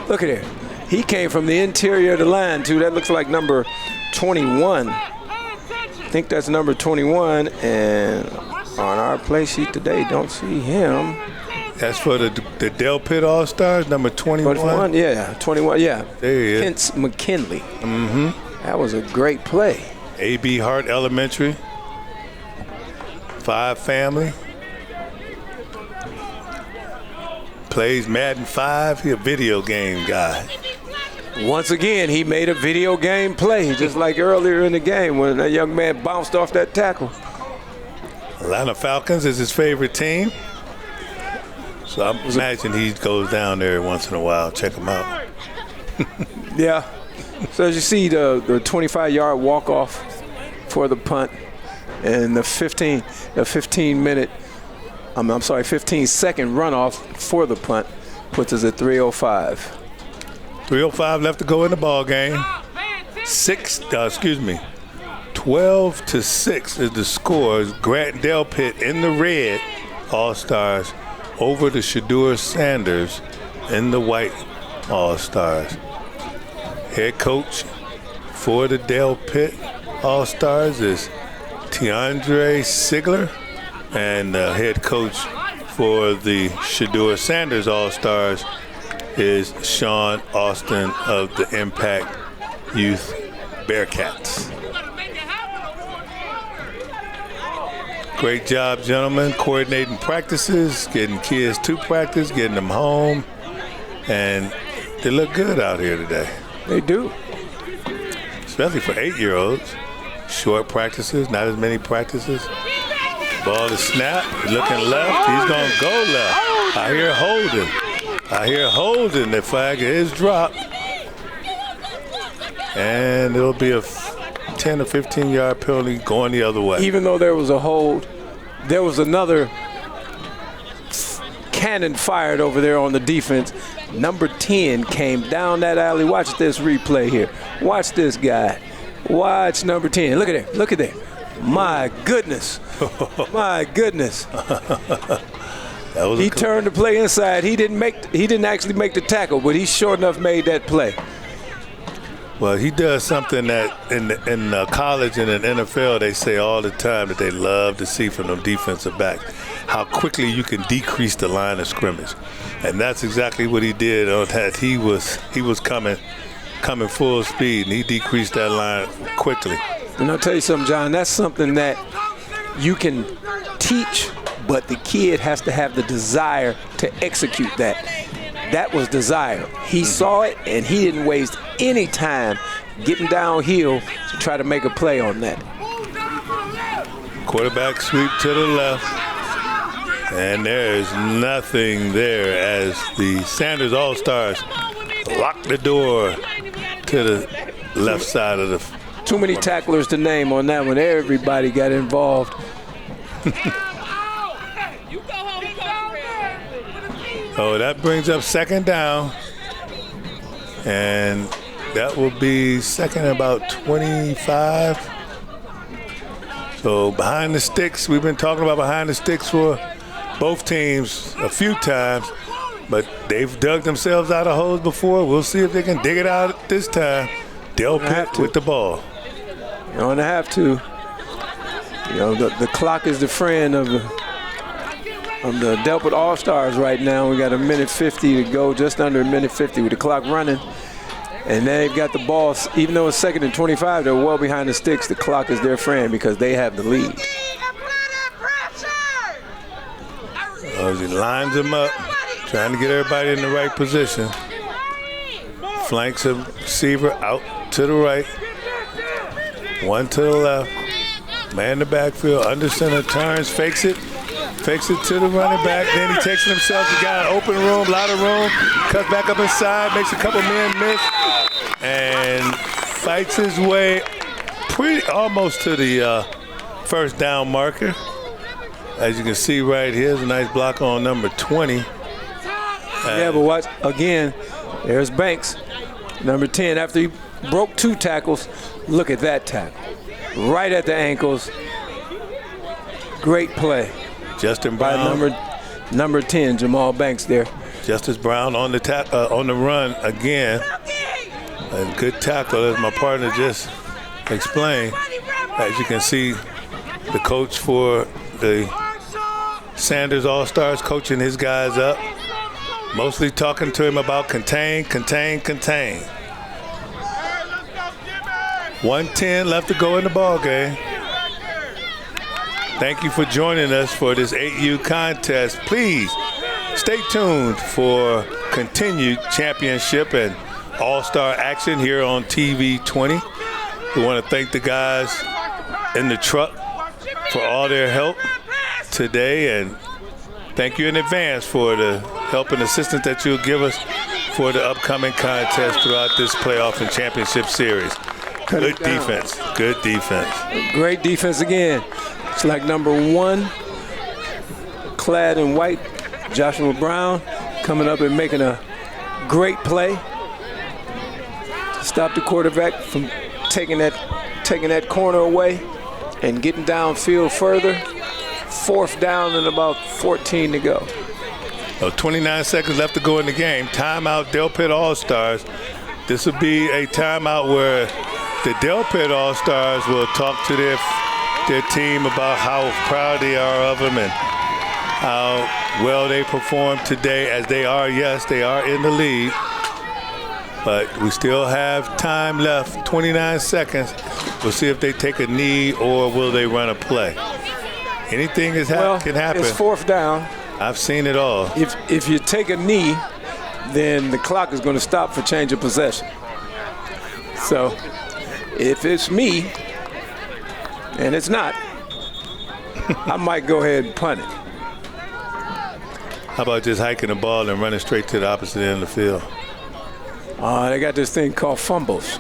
Look at it. He came from the interior of the line, too. That looks like number 21. I think that's number 21. And on our play sheet today, don't see him. That's for the Del Pitt All-Stars, number 21? 21, yeah. 21, yeah. There he is. Kent McKinley. Mm-hmm. That was a great play. A.B. Hart Elementary. 5 family. Plays Madden 5. He a video game guy. Once again, he made a video game play, just like earlier in the game when that young man bounced off that tackle. Atlanta Falcons is his favorite team. So I imagine he goes down there once in a while, check him out. Yeah. So as you see, the 25-yard walk-off for the punt and the 15-second runoff for the punt puts us at 3:05. 3:05 left to go in the ball game. 12-6 is the score. Grant Del Pitt in the red, All-Stars, over the Shadur Sanders in the white, All-Stars. Head coach for the Del Pitt All-Stars is Tiandre Sigler, and the head coach for the Shadur Sanders All-Stars is Sean Austin of the Impact Youth Bearcats. Great job, gentlemen, coordinating practices, getting kids to practice, getting them home, and they look good out here today. They do. Especially for 8-year-olds. Short practices, not as many practices. Ball is snapped, looking left, he's gonna go left. I hear holding, the flag is dropped. And it'll be a 10 or 15-yard penalty going the other way. Even though there was a hold, there was another cannon fired over there on the defense. Number 10 came down that alley. Watch this replay here. Watch this guy. Watch number 10. Look at there. My goodness. My goodness. He turned the play inside. He didn't actually make the tackle, but he sure enough made that play. Well, he does something that in college and in NFL they say all the time that they love to see from the defensive back, how quickly you can decrease the line of scrimmage, and that's exactly what he did on that. He was coming full speed, and he decreased that line quickly. And I'll tell you something, John. That's something that you can teach, but the kid has to have the desire to execute that. That was desire. He saw it, and he didn't waste any time getting downhill to try to make a play on that. Quarterback sweep to the left, and there's nothing there as the Sanders All-Stars lock the door to the left side of the. Too many tacklers to name on that one. Everybody got involved. So that brings up second down. And that will be second and about 25. So behind the sticks, we've been talking about behind the sticks for both teams a few times, but they've dug themselves out of holes before. We'll see if they can dig it out this time. Delpit with the ball. You're going to have to. You know, the clock is the friend of the Delpit All-Stars right now. We got 1:50 to go, just under 1:50 with the clock running. And they've got the ball, even though it's second and 25, they're well behind the sticks. The clock is their friend because they have the lead. As he lines them up, trying to get everybody in the right position. Flanks a receiver out to the right. One to the left. Man in the backfield, under center, turns, fakes it to the running back. Then he takes it himself. He got an open room, a lot of room. Cuts back up inside, makes a couple men miss, and fights his way almost to the first down marker. As you can see right here, there's a nice block on number 20. Yeah, but watch, again, there's Banks, number 10. After he broke 2 tackles, look at that tackle. Right at the ankles. Great play. Justin Brown. By number 10, Jamal Banks there. Justice Brown on the run again. A good tackle, as my partner just explained. As you can see, the coach for the Sanders All-Stars coaching his guys up. Mostly talking to him about contain, contain, contain. 1:10 left to go in the ball game. Thank you for joining us for this 8U contest. Please stay tuned for continued championship and all-star action here on TV 20. We want to thank the guys in the truck for all their help today, and thank you in advance for the help and assistance that you'll give us for the upcoming contest throughout this playoff and championship series. Good defense. Good defense. Great defense again. It's like number 1, clad in white, Joshua Brown, coming up and making a great play. Stop the quarterback from taking that corner away and getting downfield further. 4th down and about 14 to go. So 29 seconds left to go in the game. Timeout, Delpit All-Stars. This will be a timeout where the Delpit All-Stars will talk to their team about how proud they are of them and how well they performed today, as they are in the lead. But we still have time left, 29 seconds. We'll see if they take a knee or will they run a play. Anything can happen. It's 4th down. I've seen it all. If you take a knee, then the clock is going to stop for change of possession. So if it's me, and it's not, I might go ahead and punt it. How about just hiking the ball and running straight to the opposite end of the field? They got this thing called fumbles.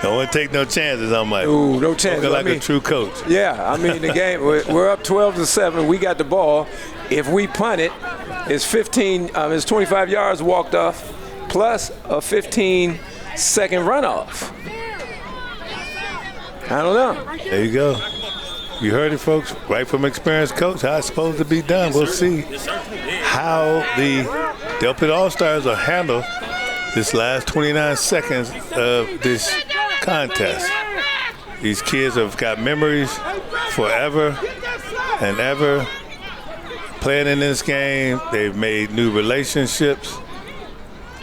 Don't want to take no chances on Mike. Ooh, no chances. Like a true coach. Yeah, I mean, the game, we're up 12-7. We got the ball. If we punt it, it's 25 yards walked off plus a 15-second runoff. I don't know. There you go. You heard it, folks. Right from experienced coach, how it's supposed to be done. We'll see how the Delpit All-Stars will handle this last 29 seconds of this contest. These kids have got memories forever and ever playing in this game. They've made new relationships.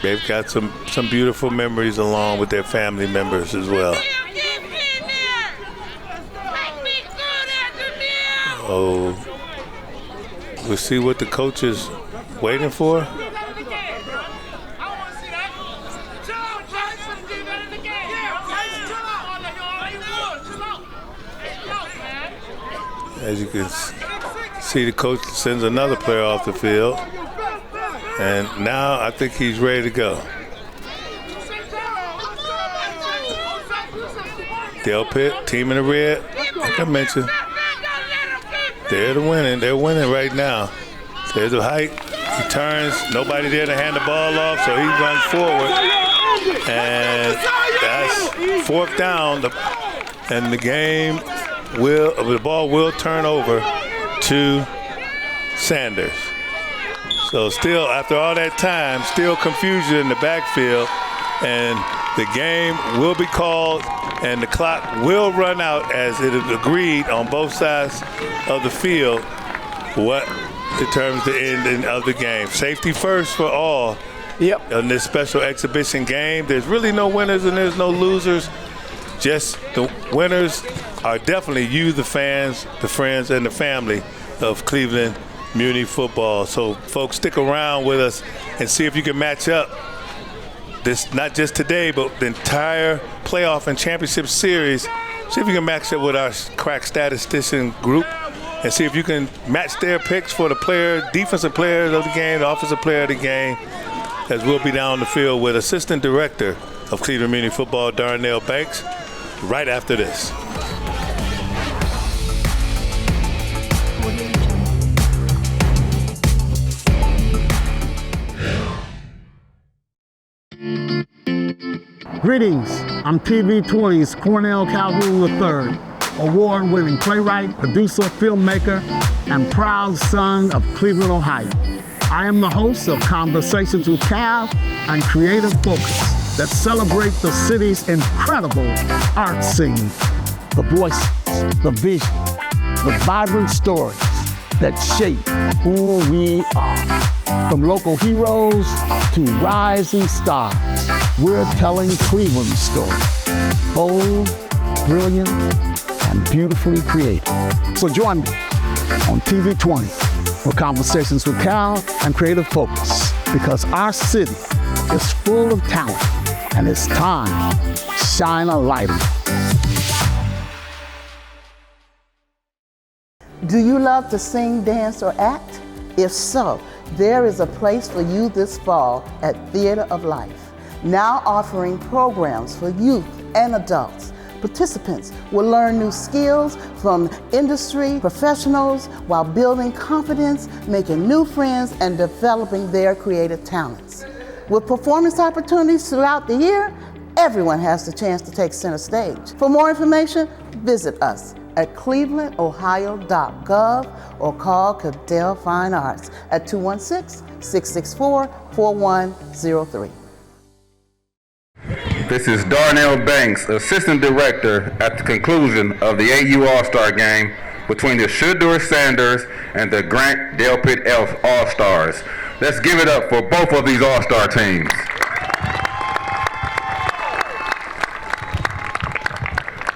They've got some beautiful memories along with their family members as well. Oh, we'll see what the coach is waiting for. As you can see, the coach sends another player off the field. And now I think he's ready to go. Delpit, team in the red, like I mentioned. They're winning right now. There's a hike, He turns, nobody there to hand the ball off, so he runs forward. And that's 4th down, and the ball will turn over to Sanders. So still, after all that time, still confusion in the backfield, and the game will be called and the clock will run out as it is agreed on both sides of the field what determines the ending of the game. Safety first for all. Yep. In this special exhibition game, there's really no winners and there's no losers. Just the winners are definitely you, the fans, the friends, and the family of Cleveland Muny football. So, folks, stick around with us and see if you can match up this, not just today, but the entire playoff and championship series. See if you can match up with our crack statistician group and see if you can match their picks for the defensive players of the game, the offensive player of the game, as we'll be down the field with Assistant Director of Cleveland Muny Football, Darnell Banks, right after this. Greetings, I'm TV20's Cornell Calhoun III, award-winning playwright, producer, filmmaker, and proud son of Cleveland, Ohio. I am the host of Conversations with Cal and Creative Focus that celebrate the city's incredible art scene. The voices, the vision, the vibrant stories that shape who we are. From local heroes to rising stars, we're telling Cleveland's story. Bold, brilliant, and beautifully creative. So join me on TV20 for Conversations with Cal and Creative Focus, because our city is full of talent, and it's time to shine a light on it. Do you love to sing, dance, or act? If so, there is a place for you this fall at Theater of Life, now offering programs for youth and adults. Participants will learn new skills from industry professionals while building confidence, making new friends, and developing their creative talents. With performance opportunities throughout the year, everyone has the chance to take center stage. For more information, visit us at clevelandohio.gov or call Cadell Fine Arts at 216-664-4103. This is Darnell Banks, Assistant Director, at the conclusion of the AU All-Star Game between the Shedeur Sanders and the Grant Delpit Elf All-Stars. Let's give it up for both of these All-Star teams.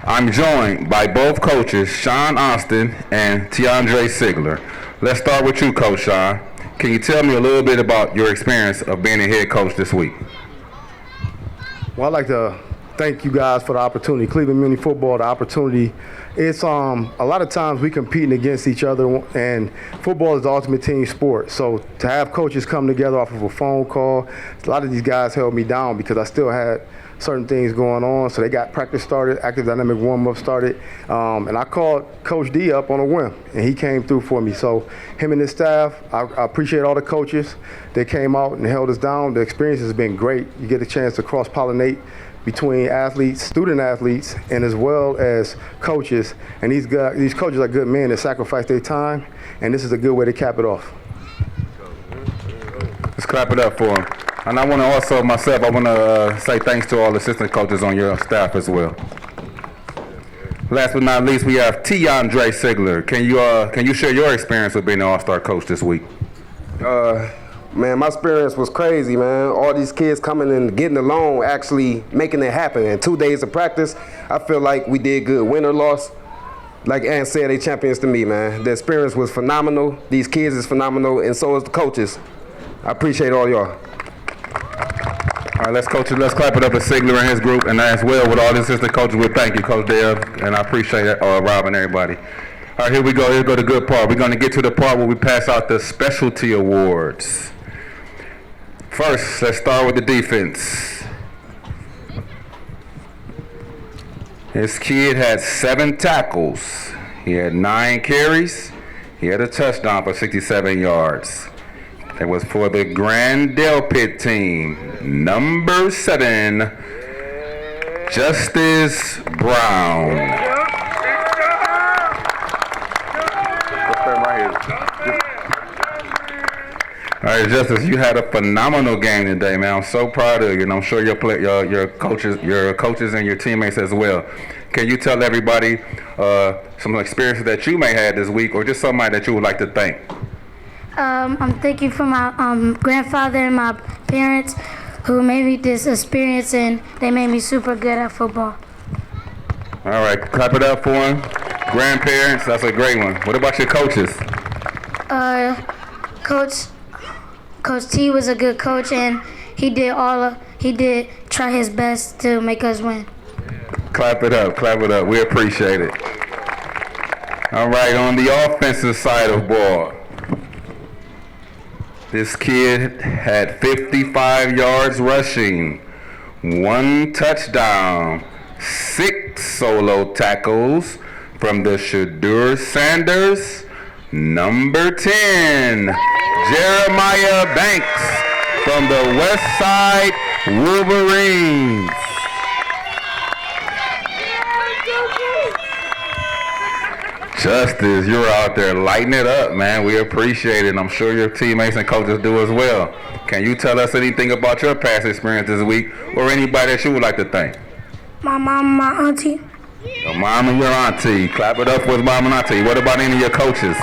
I'm joined by both coaches, Sean Austin and Tiandre Sigler. Let's start with you, Coach Sean. Can you tell me a little bit about your experience of being a head coach this week? Well, I'd like to thank you guys for the opportunity. Cleveland Muny Football, the opportunity. It's a lot of times we competing against each other, and football is the ultimate team sport. So to have coaches come together off of a phone call, a lot of these guys held me down because I still had certain things going on. So they got practice started, active dynamic warm-up started, and I called Coach D up on a whim, and he came through for me. So him and his staff, I appreciate all the coaches. They came out and held us down. The experience has been great. You get a chance to cross-pollinate between athletes, student athletes, and as well as coaches. And these coaches are good men that sacrifice their time, and this is a good way to cap it off. Let's clap it up for them. And I want to also, myself, I want to say thanks to all the assistant coaches on your staff as well. Last but not least, we have Tiandre Sigler. Can you share your experience with being an All-Star coach this week? Man, my experience was crazy, man. All these kids coming and getting along, actually making it happen. In 2 days of practice, I feel like we did good. Win or loss, like Ann said, they champions to me, man. The experience was phenomenal. These kids is phenomenal, and so is the coaches. I appreciate all y'all. All right, let's clap it up for Sigler and his group, and as well with all the assistant coaches. We thank you, Coach Deb, and I appreciate it, Rob and everybody. All right, here we go. Here's the good part. We're going to get to the part where we pass out the specialty awards. First, let's start with the defense. This kid had 7 tackles. He had 9 carries. He had a touchdown for 67 yards. It was for the Grand Delpit team. Number 7, Justice Brown. All right, Justice, you had a phenomenal game today, man. I'm so proud of you, and I'm sure your coaches and your teammates as well. Can you tell everybody some experiences that you may have this week, or just somebody that you would like to thank? I'm thanking for my grandfather and my parents who made me this experience, and they made me super good at football. All right, clap it up for him. Grandparents, that's a great one. What about your coaches? Coach T was a good coach, and he did try his best to make us win. Clap it up, clap it up. We appreciate it. All right, on the offensive side of ball, this kid had 55 yards rushing, 1 touchdown, 6 solo tackles from the Shadur Sanders. Number 10, Jeremiah Banks from the West Side Wolverines. Justice, you're out there lighting it up, man. We appreciate it. I'm sure your teammates and coaches do as well. Can you tell us anything about your past experience this week, or anybody that you would like to thank? My mom, my auntie. Your mom and your auntie. Clap it up for his mom and auntie. What about any of your coaches?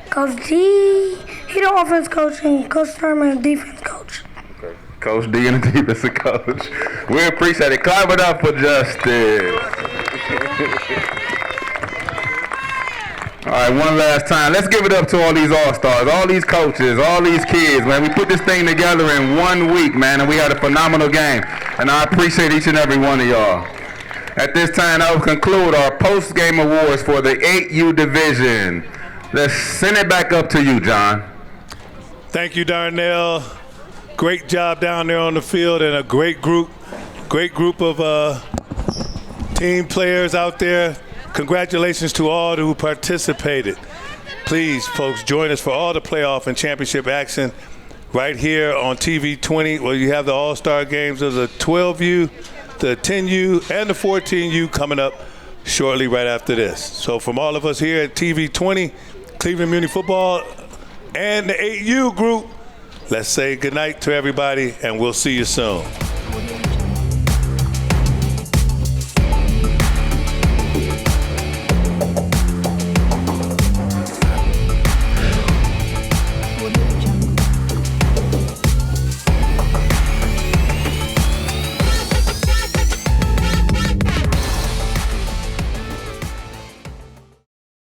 Coach D, he the offense coach, and Coach Thurman, the defense coach. Okay. Coach D and the defensive coach. We appreciate it. Clap it up for Justice. All right, one last time. Let's give it up to all these all-stars, all these coaches, all these kids, man. We put this thing together in 1 week, man, and we had a phenomenal game. And I appreciate each and every one of y'all. At this time, I will conclude our post-game awards for the 8U division. Let's send it back up to you, John. Thank you, Darnell. Great job down there on the field, and a great group of team players out there. Congratulations to all who participated. Please, folks, join us for all the playoff and championship action right here on TV 20, where you have the All-Star games of the 12U, the 10U, and the 14U coming up shortly right after this. So from all of us here at TV 20, Cleveland Muny Football, and the 8U group, let's say goodnight to everybody, and we'll see you soon.